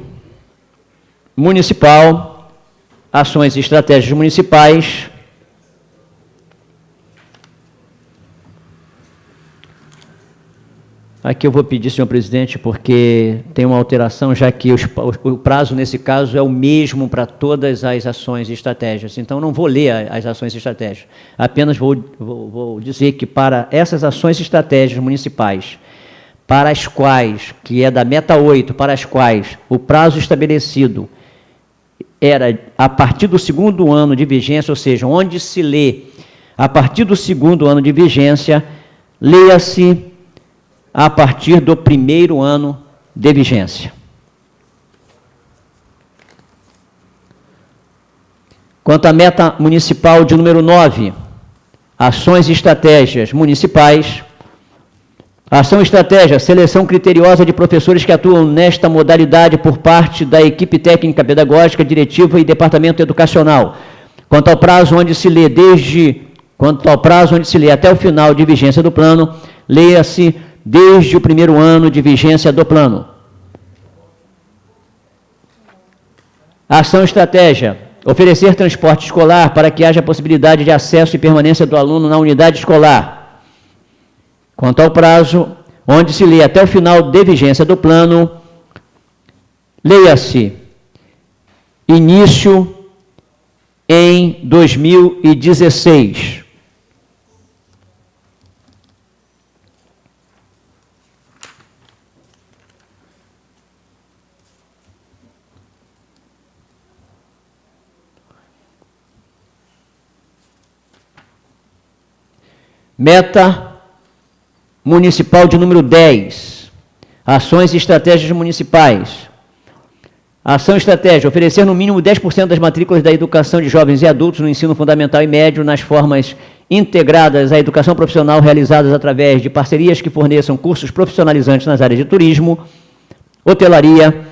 municipal, ações e estratégias municipais, aqui eu vou pedir, senhor presidente, porque tem uma alteração, já que o prazo, nesse caso, é o mesmo para todas as ações e estratégias. Então, não vou ler as ações e estratégias. Apenas vou dizer que para essas ações e estratégias municipais, para as quais, que é da meta 8, para as quais o prazo estabelecido era a partir do 2º ano de vigência, ou seja, onde se lê a partir do 2º ano de vigência, leia-se a partir do 1º ano de vigência. Quanto à meta municipal de número 9, ações e estratégias municipais, ação e estratégia, seleção criteriosa de professores que atuam nesta modalidade por parte da equipe técnica pedagógica, diretiva e departamento educacional. Quanto ao prazo onde se lê até o final de vigência do plano, leia-se desde o 1º ano de vigência do plano. Ação e estratégia, oferecer transporte escolar para que haja possibilidade de acesso e permanência do aluno na unidade escolar. Quanto ao prazo, onde se lê até o final de vigência do plano, leia-se início em 2016. Meta municipal de número 10, ações e estratégias municipais. Ação e estratégia, oferecer no mínimo 10% das matrículas da educação de jovens e adultos no ensino fundamental e médio nas formas integradas à educação profissional realizadas através de parcerias que forneçam cursos profissionalizantes nas áreas de turismo, hotelaria,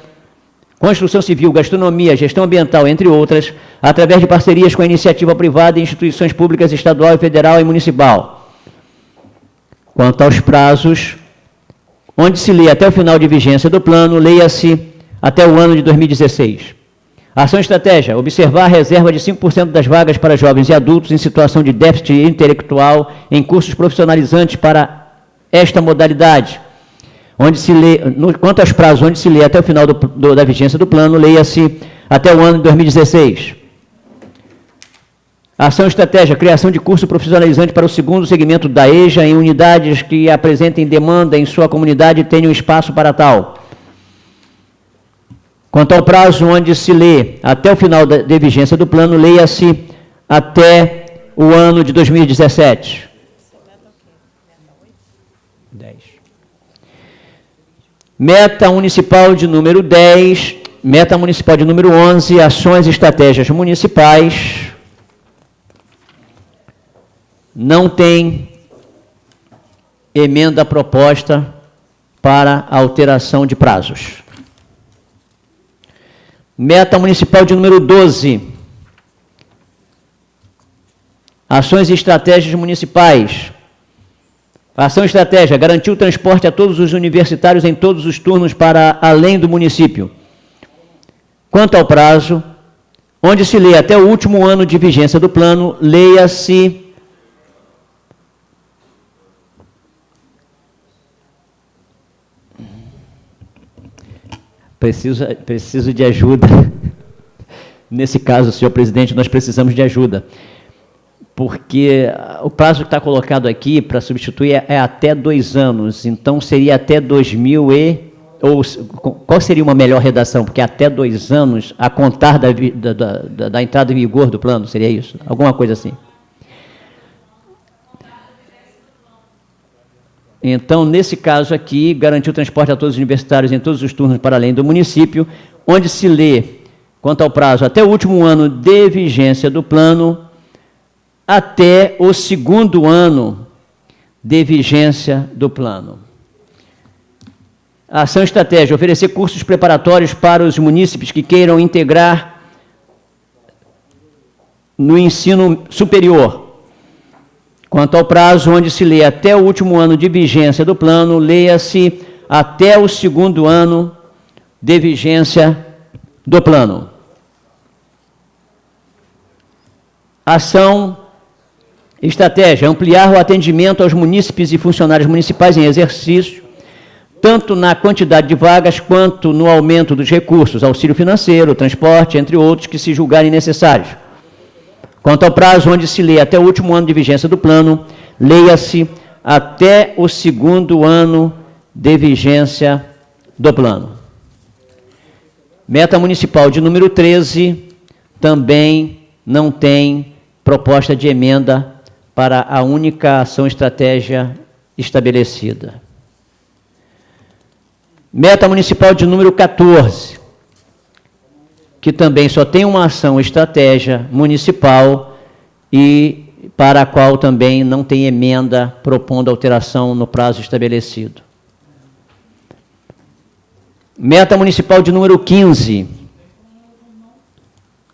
construção civil, gastronomia, gestão ambiental, entre outras, através de parcerias com a iniciativa privada e instituições públicas estadual, federal e municipal. Quanto aos prazos, onde se lê até o final de vigência do plano, leia-se até o ano de 2016. Ação e estratégia, observar a reserva de 5% das vagas para jovens e adultos em situação de déficit intelectual em cursos profissionalizantes para esta modalidade. Onde se lê, quanto aos prazos, onde se lê até o final da vigência do plano, leia-se até o ano de 2016. Ação e estratégia, criação de curso profissionalizante para o 2º segmento da EJA em unidades que apresentem demanda em sua comunidade e tenham espaço para tal. Quanto ao prazo onde se lê até o final de vigência do plano, leia-se até o ano de 2017. 10. Meta municipal de número 10, meta municipal de número 11, ações e estratégias municipais. Não tem emenda proposta para alteração de prazos. Meta municipal de número 12, ações e estratégias municipais. Ação e estratégia, garantir o transporte a todos os universitários em todos os turnos para além do município. Quanto ao prazo, onde se lê até o último ano de vigência do plano, leia-se Preciso de ajuda. Nesse caso, senhor presidente, nós precisamos de ajuda. Porque o prazo que está colocado aqui para substituir é até 2 anos. Então, seria até 2000 e... Ou, qual seria uma melhor redação? Porque até 2 anos, a contar da entrada em vigor do plano, seria isso? Alguma coisa assim. Então, nesse caso aqui, garantir o transporte a todos os universitários em todos os turnos para além do município, onde se lê, quanto ao prazo, até o último ano de vigência do plano, até o 2º ano de vigência do plano. Ação e estratégia, oferecer cursos preparatórios para os munícipes que queiram integrar no ensino superior. Quanto ao prazo, onde se lê até o último ano de vigência do plano, leia-se até o 2º ano de vigência do plano. Ação, estratégia, ampliar o atendimento aos munícipes e funcionários municipais em exercício, tanto na quantidade de vagas quanto no aumento dos recursos, auxílio financeiro, transporte, entre outros, que se julgarem necessários. Quanto ao prazo, onde se lê até o último ano de vigência do plano, leia-se até o 2º ano de vigência do plano. Meta municipal de número 13, também não tem proposta de emenda para a única ação estratégia estabelecida. Meta municipal de número 14, que também só tem uma ação estratégia municipal e para a qual também não tem emenda propondo alteração no prazo estabelecido. Meta municipal de número 15,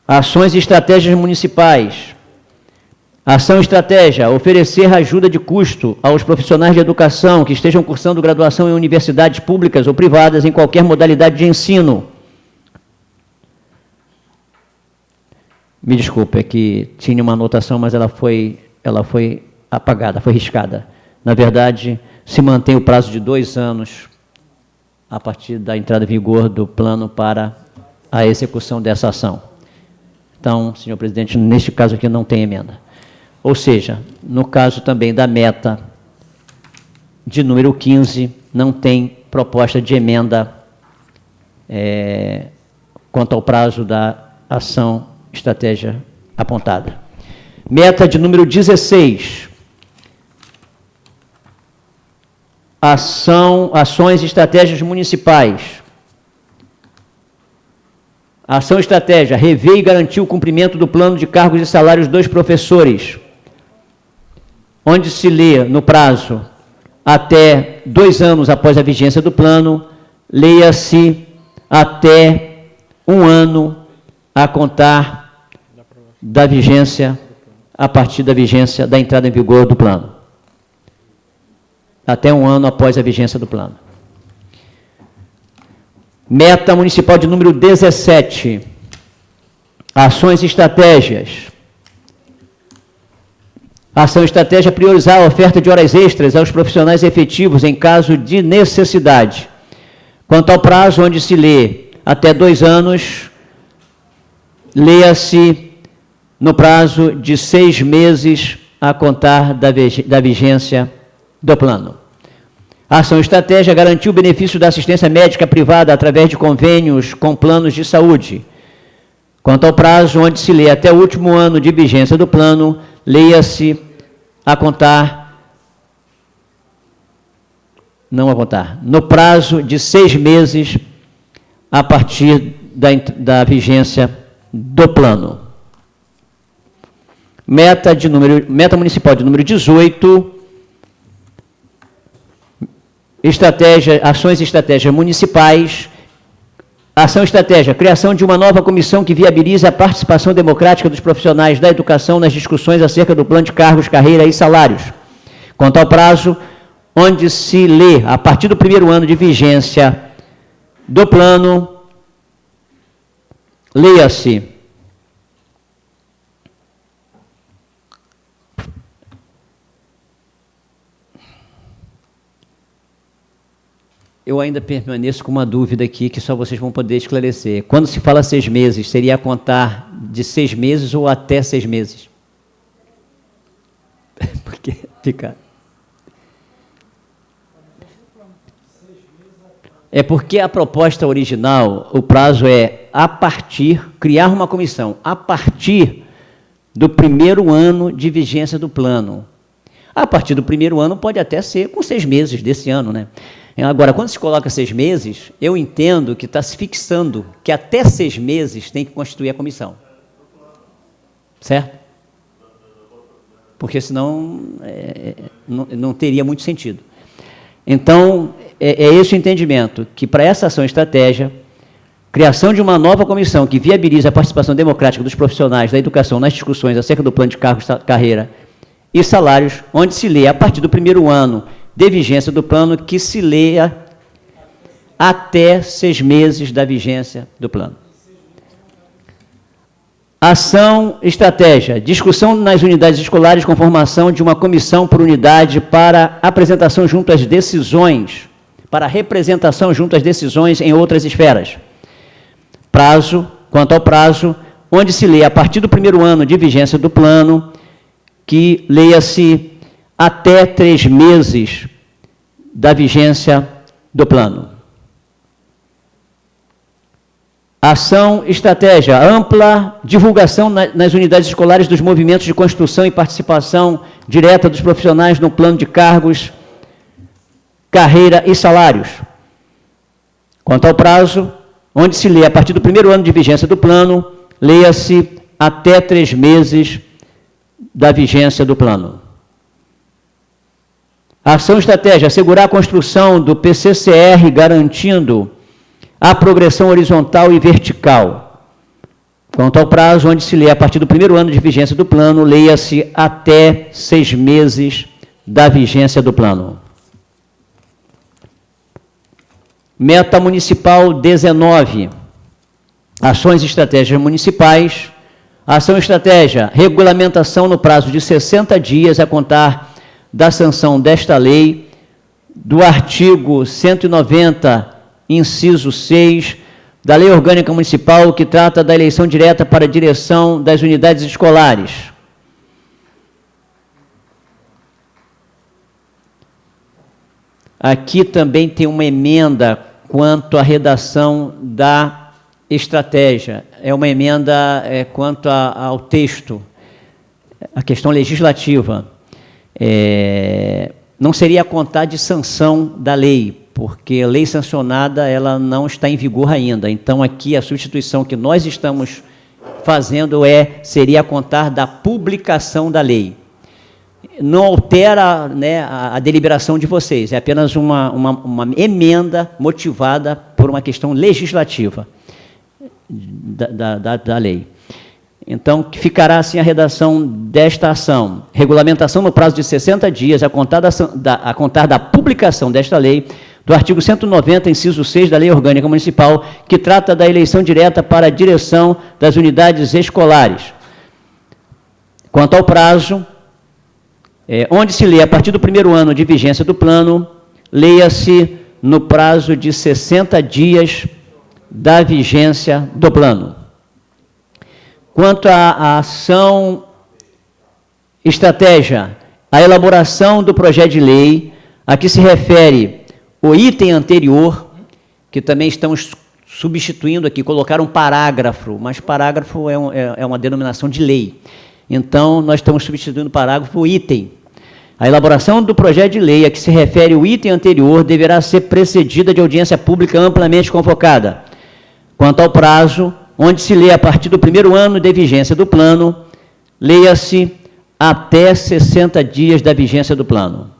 ações e estratégias municipais. Ação e estratégia, oferecer ajuda de custo aos profissionais de educação que estejam cursando graduação em universidades públicas ou privadas em qualquer modalidade de ensino. Me desculpe, é que tinha uma anotação, mas ela foi apagada, foi riscada. Na verdade, se mantém o prazo de 2 anos a partir da entrada em vigor do plano para a execução dessa ação. Então, senhor presidente, neste caso aqui não tem emenda. Ou seja, no caso também da meta de número 15, não tem proposta de emenda quanto ao prazo da ação estratégia apontada. Meta de número 16. Ações e estratégias municipais. Ação e estratégia, rever e garantir o cumprimento do plano de cargos e salários dos professores, onde se lê no prazo até 2 anos após a vigência do plano, leia-se até 1 ano a contar da vigência, a partir da vigência da entrada em vigor do plano. Até 1 ano após a vigência do plano. Meta municipal de número 17. Ações e estratégias. Ação e estratégia, priorizar a oferta de horas extras aos profissionais efetivos em caso de necessidade. Quanto ao prazo, onde se lê até 2 anos, leia-se no prazo de 6 meses a contar da vigência do plano. Ação e estratégia, garantir o benefício da assistência médica privada através de convênios com planos de saúde. Quanto ao prazo, onde se lê até o último ano de vigência do plano, leia-se a contar Não a contar. No prazo de 6 meses, a partir da vigência do plano. Meta municipal de número 18, ações e estratégias municipais. Ação e estratégia, criação de uma nova comissão que viabilize a participação democrática dos profissionais da educação nas discussões acerca do plano de cargos, carreira e salários. Quanto ao prazo, onde se lê, a partir do primeiro ano de vigência do plano, leia-se: eu ainda permaneço com uma dúvida aqui que só vocês vão poder esclarecer. Quando se fala 6 meses, seria a contar de 6 meses ou até 6 meses? Porque fica... É porque a proposta original, o prazo é criar uma comissão a partir do primeiro ano de vigência do plano. A partir do primeiro ano pode até ser com 6 meses desse ano, né? Agora, quando se coloca 6 meses, eu entendo que está se fixando que até 6 meses tem que constituir a comissão. Certo? Porque senão não teria muito sentido. Então, é esse o entendimento, que para essa ação e estratégia, criação de uma nova comissão que viabilize a participação democrática dos profissionais da educação nas discussões acerca do plano de cargos, carreira e salários, onde se lê, a partir do primeiro ano de vigência do plano, que se leia até 6 meses da vigência do plano. Ação, estratégia, discussão nas unidades escolares com formação de uma comissão por unidade para apresentação junto às decisões, para representação junto às decisões em outras esferas. Prazo, quanto ao prazo, onde se lê, a partir do primeiro ano de vigência do plano, que leia-se até 3 meses da vigência do plano. Ação, estratégia, ampla divulgação nas unidades escolares dos movimentos de construção e participação direta dos profissionais no plano de cargos, carreira e salários. Quanto ao prazo, onde se lê, a partir do primeiro ano de vigência do plano, leia-se até 3 meses da vigência do plano. Ação e estratégia, assegurar a construção do PCCR, garantindo a progressão horizontal e vertical. Quanto ao prazo, onde se lê, a partir do primeiro ano de vigência do plano, leia-se até 6 meses da vigência do plano. Meta municipal 19, ações e estratégias municipais. Ação e estratégia, regulamentação no prazo de 60 dias a contar da sanção desta lei, do artigo 190, inciso 6, da Lei Orgânica Municipal, que trata da eleição direta para a direção das unidades escolares. Aqui também tem uma emenda quanto à redação da estratégia. É uma emenda quanto ao texto, a questão legislativa. Não seria a contar de sanção da lei, porque a lei sancionada ela não está em vigor ainda. Então, aqui, a substituição que nós estamos fazendo seria a contar da publicação da lei. Não altera, né, a deliberação de vocês, é apenas uma emenda motivada por uma questão legislativa da lei. Então, ficará assim a redação desta ação. Regulamentação no prazo de 60 dias, a contar da publicação desta lei, do artigo 190, inciso 6 da Lei Orgânica Municipal, que trata da eleição direta para a direção das unidades escolares. Quanto ao prazo, onde se lê, a partir do primeiro ano de vigência do plano, leia-se no prazo de 60 dias da vigência do plano. Quanto à ação, estratégia, a elaboração do projeto de lei, a que se refere o item anterior, que também estamos substituindo aqui, colocar um parágrafo, mas parágrafo é uma denominação de lei. Então, nós estamos substituindo o parágrafo por item. A elaboração do projeto de lei a que se refere o item anterior deverá ser precedida de audiência pública amplamente convocada. Quanto ao prazo, onde se lê a partir do primeiro ano de vigência do plano, leia-se até 60 dias da vigência do plano.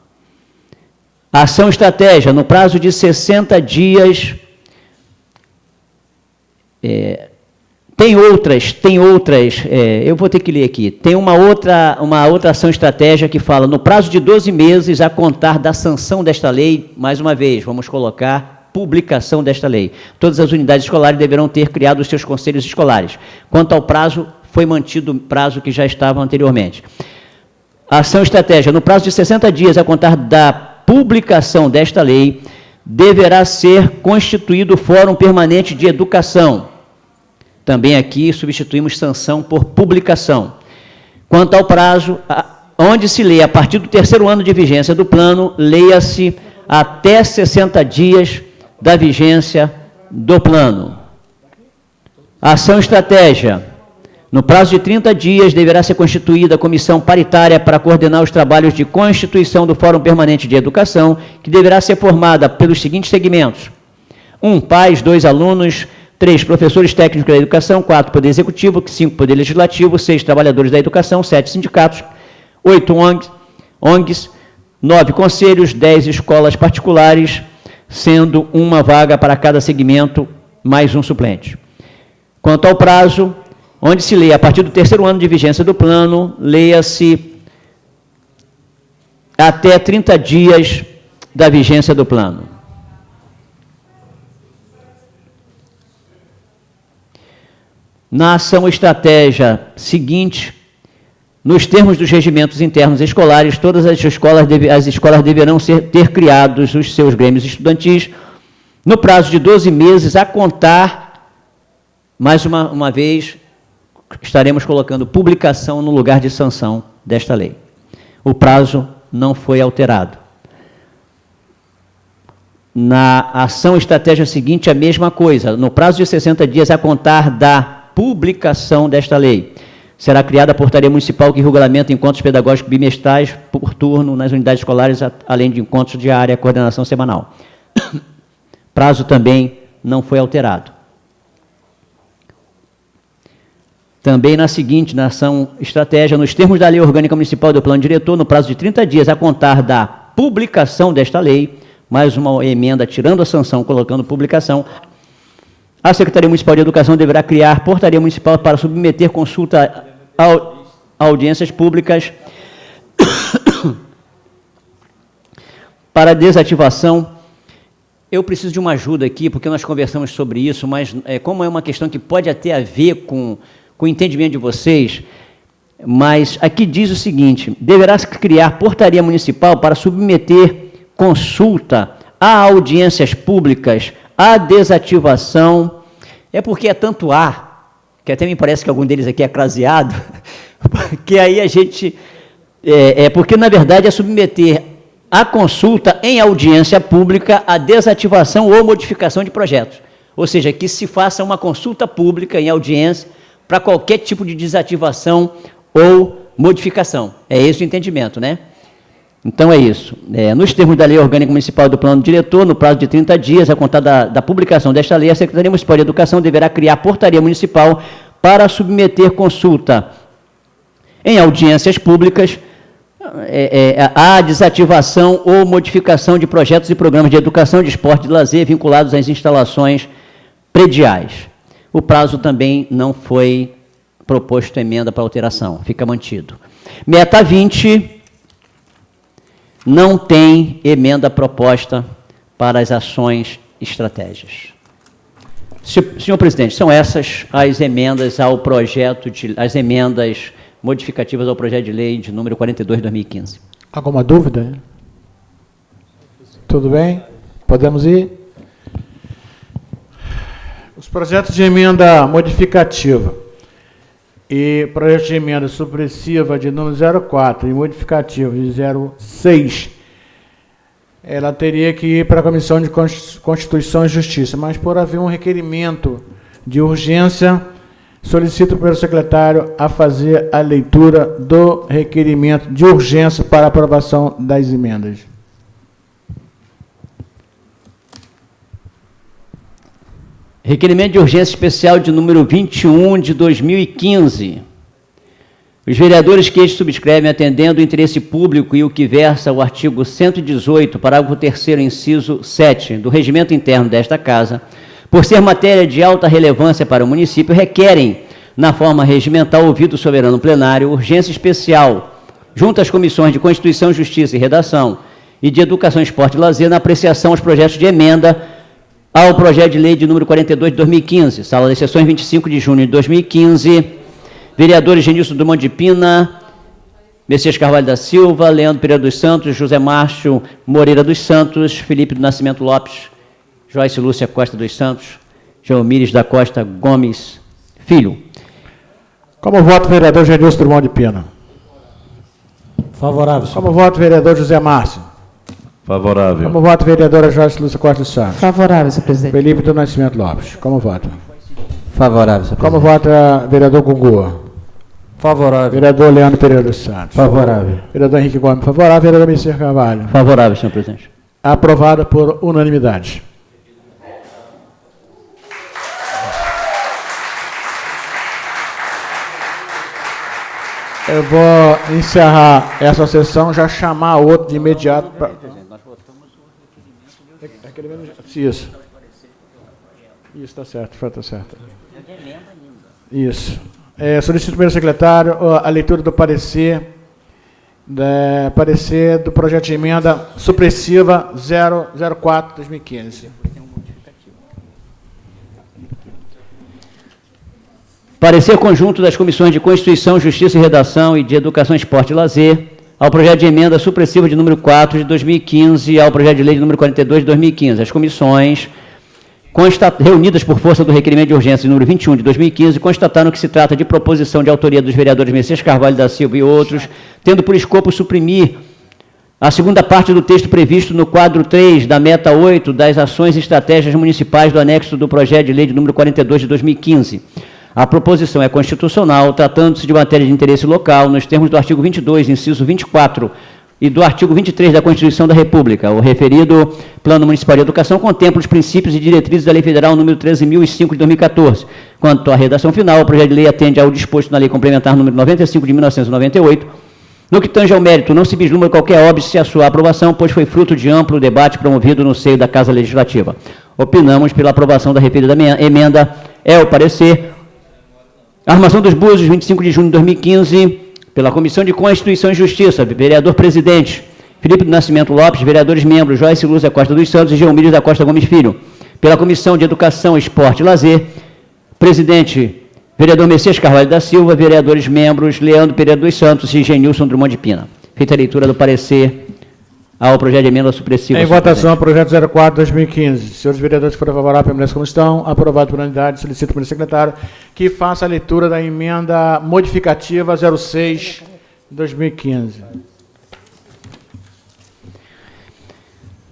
A ação estratégia, no prazo de 60 dias, tem outras, eu vou ter que ler aqui, tem uma outra ação estratégia que fala, no prazo de 12 meses a contar da sanção desta lei, mais uma vez, vamos colocar publicação desta lei. Todas as unidades escolares deverão ter criado os seus conselhos escolares. Quanto ao prazo, foi mantido o prazo que já estava anteriormente. A ação estratégia, no prazo de 60 dias a contar da publicação desta lei, deverá ser constituído o Fórum Permanente de Educação. Também aqui substituímos sanção por publicação. Quanto ao prazo, onde se lê a partir do terceiro ano de vigência do plano, leia-se até 60 dias da vigência do plano. Ação estratégia. No prazo de 30 dias, deverá ser constituída a comissão paritária para coordenar os trabalhos de constituição do Fórum Permanente de Educação, que deverá ser formada pelos seguintes segmentos. 1. Pais, 2. Alunos, 3. Professores técnicos da educação, 4. Poder Executivo, 5. Poder Legislativo, 6. Trabalhadores da educação, 7. Sindicatos, 8. ONGs, 9. Conselhos, 10. Escolas particulares, sendo uma vaga para cada segmento, mais um suplente. Quanto ao prazo, onde se lê a partir do terceiro ano de vigência do plano, leia-se até 30 dias da vigência do plano. Na ação estratégia seguinte, nos termos dos regimentos internos escolares, todas as escolas deverão ter criados os seus grêmios estudantis no prazo de 12 meses a contar, mais uma vez, estaremos colocando publicação no lugar de sanção desta lei. O prazo não foi alterado. Na ação estratégia seguinte, a mesma coisa. No prazo de 60 dias a contar da publicação desta lei, será criada a portaria municipal que regulamenta encontros pedagógicos bimestrais por turno nas unidades escolares, além de encontros diários, coordenação semanal. Prazo também não foi alterado. Também na seguinte, na ação estratégia, nos termos da Lei Orgânica Municipal do Plano Diretor, no prazo de 30 dias a contar da publicação desta lei, mais uma emenda tirando a sanção, colocando publicação, a Secretaria Municipal de Educação deverá criar portaria municipal para submeter consulta a audiências públicas para desativação. Eu preciso de uma ajuda aqui, porque nós conversamos sobre isso, mas como é uma questão que pode até a ver com o entendimento de vocês, mas aqui diz o seguinte, deverá se criar portaria municipal para submeter consulta a audiências públicas, a desativação, é porque é tanto A, que até me parece que algum deles aqui é craseado, que aí a gente, porque na verdade é submeter a consulta em audiência pública a desativação ou modificação de projetos, ou seja, que se faça uma consulta pública em audiência para qualquer tipo de desativação ou modificação. É esse o entendimento, né? Então é isso. Nos termos da Lei Orgânica Municipal do Plano Diretor, no prazo de 30 dias, a contar da publicação desta lei, a Secretaria Municipal de Educação deverá criar portaria municipal para submeter consulta em audiências públicas a desativação ou modificação de projetos e programas de educação, de esporte e de lazer vinculados às instalações prediais. O prazo também não foi proposto emenda para alteração, fica mantido. Meta 20, não tem emenda proposta para as ações estratégias. Senhor presidente, são essas as emendas ao projeto, as emendas modificativas ao projeto de lei de número 42 de 2015. Alguma dúvida? Tudo bem? Podemos ir? Os projetos de emenda modificativa e projeto de emenda supressiva de número 04 e modificativa de 06, ela teria que ir para a Comissão de Constituição e Justiça, mas por haver um requerimento de urgência, Solicito o primeiro secretário a fazer a leitura do requerimento de urgência para aprovação das emendas. Requerimento de urgência especial de número 21 de 2015. Os vereadores que este subscrevem, atendendo o interesse público e o que versa o artigo 118, parágrafo 3º, inciso 7, do regimento interno desta Casa, por ser matéria de alta relevância para o município, requerem, na forma regimental, ouvido o soberano plenário, urgência especial, junto às comissões de Constituição, Justiça e Redação e de Educação, Esporte e Lazer, na apreciação aos projetos de emenda ao projeto de lei de número 42 de 2015, sala das sessões 25 de junho de 2015, vereadores Genilson Drummond de Pina, Messias Carvalho da Silva, Leandro Pereira dos Santos, José Márcio Moreira dos Santos, Felipe do Nascimento Lopes, Joyce Lúcia Costa dos Santos, Geomires da Costa Gomes Filho. Como voto, vereador Genilson Drummond de Pina? Favorável, senhor. Como voto, vereador José Márcio? Favorável. Como voto, vereadora Joyce Lúcia Costa dos Santos? Favorável, senhor presidente. Felipe do Nascimento Lopes. Como voto? Favorável, senhor Como presidente. vota vereador Gugu? Favorável. Vereador Leandro Pereira dos Santos? Favorável. Vereador Henrique Gomes, favorável. Vereador Messias Carvalho? Favorável, senhor presidente. Aprovada por unanimidade. Eu vou encerrar essa sessão, já chamar outro de imediato. Isso. Isso, está certo, está certo. Isso. Solicito ao primeiro secretário a leitura do parecer do projeto de emenda supressiva 004/2015. Parecer conjunto das comissões de Constituição, Justiça e Redação e de Educação, Esporte e Lazer ao projeto de emenda supressiva de número 4 de 2015 e ao projeto de lei de número 42 de 2015. As comissões, reunidas por força do requerimento de urgência de número 21 de 2015, constataram que se trata de proposição de autoria dos vereadores Messias Carvalho da Silva e outros, tendo por escopo suprimir a segunda parte do texto previsto no quadro 3 da meta 8 das ações e estratégias municipais do anexo do projeto de lei de número 42 de 2015. A proposição é constitucional, tratando-se de matéria de interesse local, nos termos do artigo 22, inciso 24, e do artigo 23 da Constituição da República. O referido Plano Municipal de Educação contempla os princípios e diretrizes da Lei Federal número 13.005 de 2014. Quanto à redação final, o projeto de lei atende ao disposto na Lei Complementar número 95 de 1998. No que tange ao mérito, não se vislumbra qualquer óbice à sua aprovação, pois foi fruto de amplo debate promovido no seio da Casa Legislativa. Opinamos pela aprovação da referida emenda. É o parecer. Armação dos Búzios, 25 de junho de 2015, pela Comissão de Constituição e Justiça, vereador-presidente Felipe do Nascimento Lopes, vereadores-membros Joyce Lúcia Costa dos Santos e Geomires da Costa Gomes Filho. Pela Comissão de Educação, Esporte e Lazer, presidente vereador Messias Carvalho da Silva, vereadores-membros Leandro Pereira dos Santos e Genilson Drummond de Pina. Feita a leitura do parecer ao projeto de emenda supressiva. Em votação, o projeto 04/2015. Senhores vereadores que forem favoráveis, permaneçam como estão. Aprovado por unanimidade. Solicito ao primeiro secretário que faça a leitura da emenda modificativa 06/2015.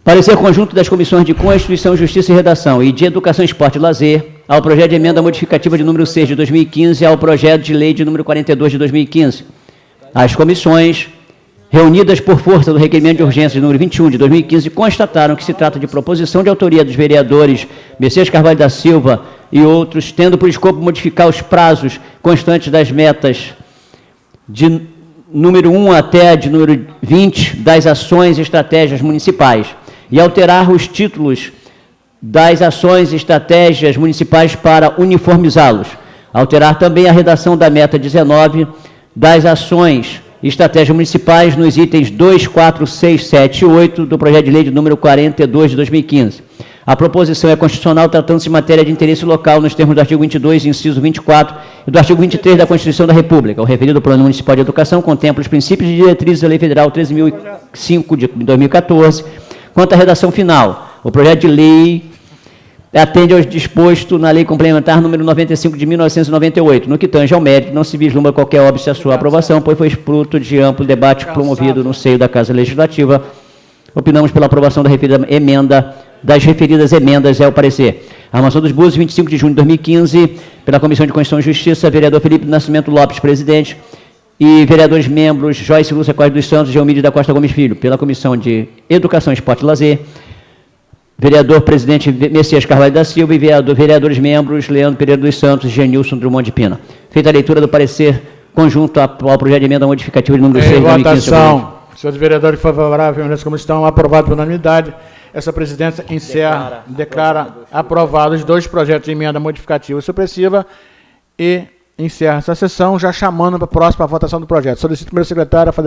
Parecer conjunto das comissões de Constituição, Justiça e Redação e de Educação, Esporte e Lazer ao projeto de emenda modificativa de número 6 de 2015 e ao projeto de lei de número 42 de 2015. As comissões, reunidas por força do requerimento de urgência de número 21 de 2015, constataram que se trata de proposição de autoria dos vereadores Messias Carvalho da Silva e outros, tendo por escopo modificar os prazos constantes das metas de número 1 até de número 20 das ações e estratégias municipais e alterar os títulos das ações e estratégias municipais para uniformizá-los. Alterar também a redação da meta 19 das ações e estratégias municipais nos itens 2, 4, 6, 7 e 8 do projeto de lei de número 42 de 2015. A proposição é constitucional, tratando-se de matéria de interesse local nos termos do artigo 22, inciso 24 e do artigo 23 da Constituição da República. O referido Plano Municipal de Educação contempla os princípios e diretrizes da Lei Federal 13.005 de 2014. Quanto à redação final, o projeto de lei atende ao disposto na Lei Complementar número 95 de 1998. No que tange ao mérito, não se vislumbra qualquer óbice à sua aprovação, pois foi fruto de amplo debate promovido no seio da Casa Legislativa. opinamos pela aprovação da referida emenda, das referidas emendas é o parecer. Armação dos Búzios, 25 de junho de 2015, pela Comissão de Constituição e Justiça, vereador Felipe Nascimento Lopes, presidente, e vereadores membros Joyce Lúcia Costa dos Santos e Geomídio da Costa Gomes Filho. Pela Comissão de Educação, Esporte e Lazer, vereador presidente Messias Carvalho da Silva e vereadores membros Leandro Pereira dos Santos e Genilson Drummond de Pina. Feita a leitura do parecer conjunto ao projeto de emenda modificativa de número 6 de 2015. Votação. Senhores vereadores favoráveis, como estão aprovados por unanimidade, essa presidência declara aprovados os 2 projetos de emenda modificativa e supressiva e encerra essa sessão, já chamando para a próxima votação do projeto. Solicito o primeiro secretário a fazer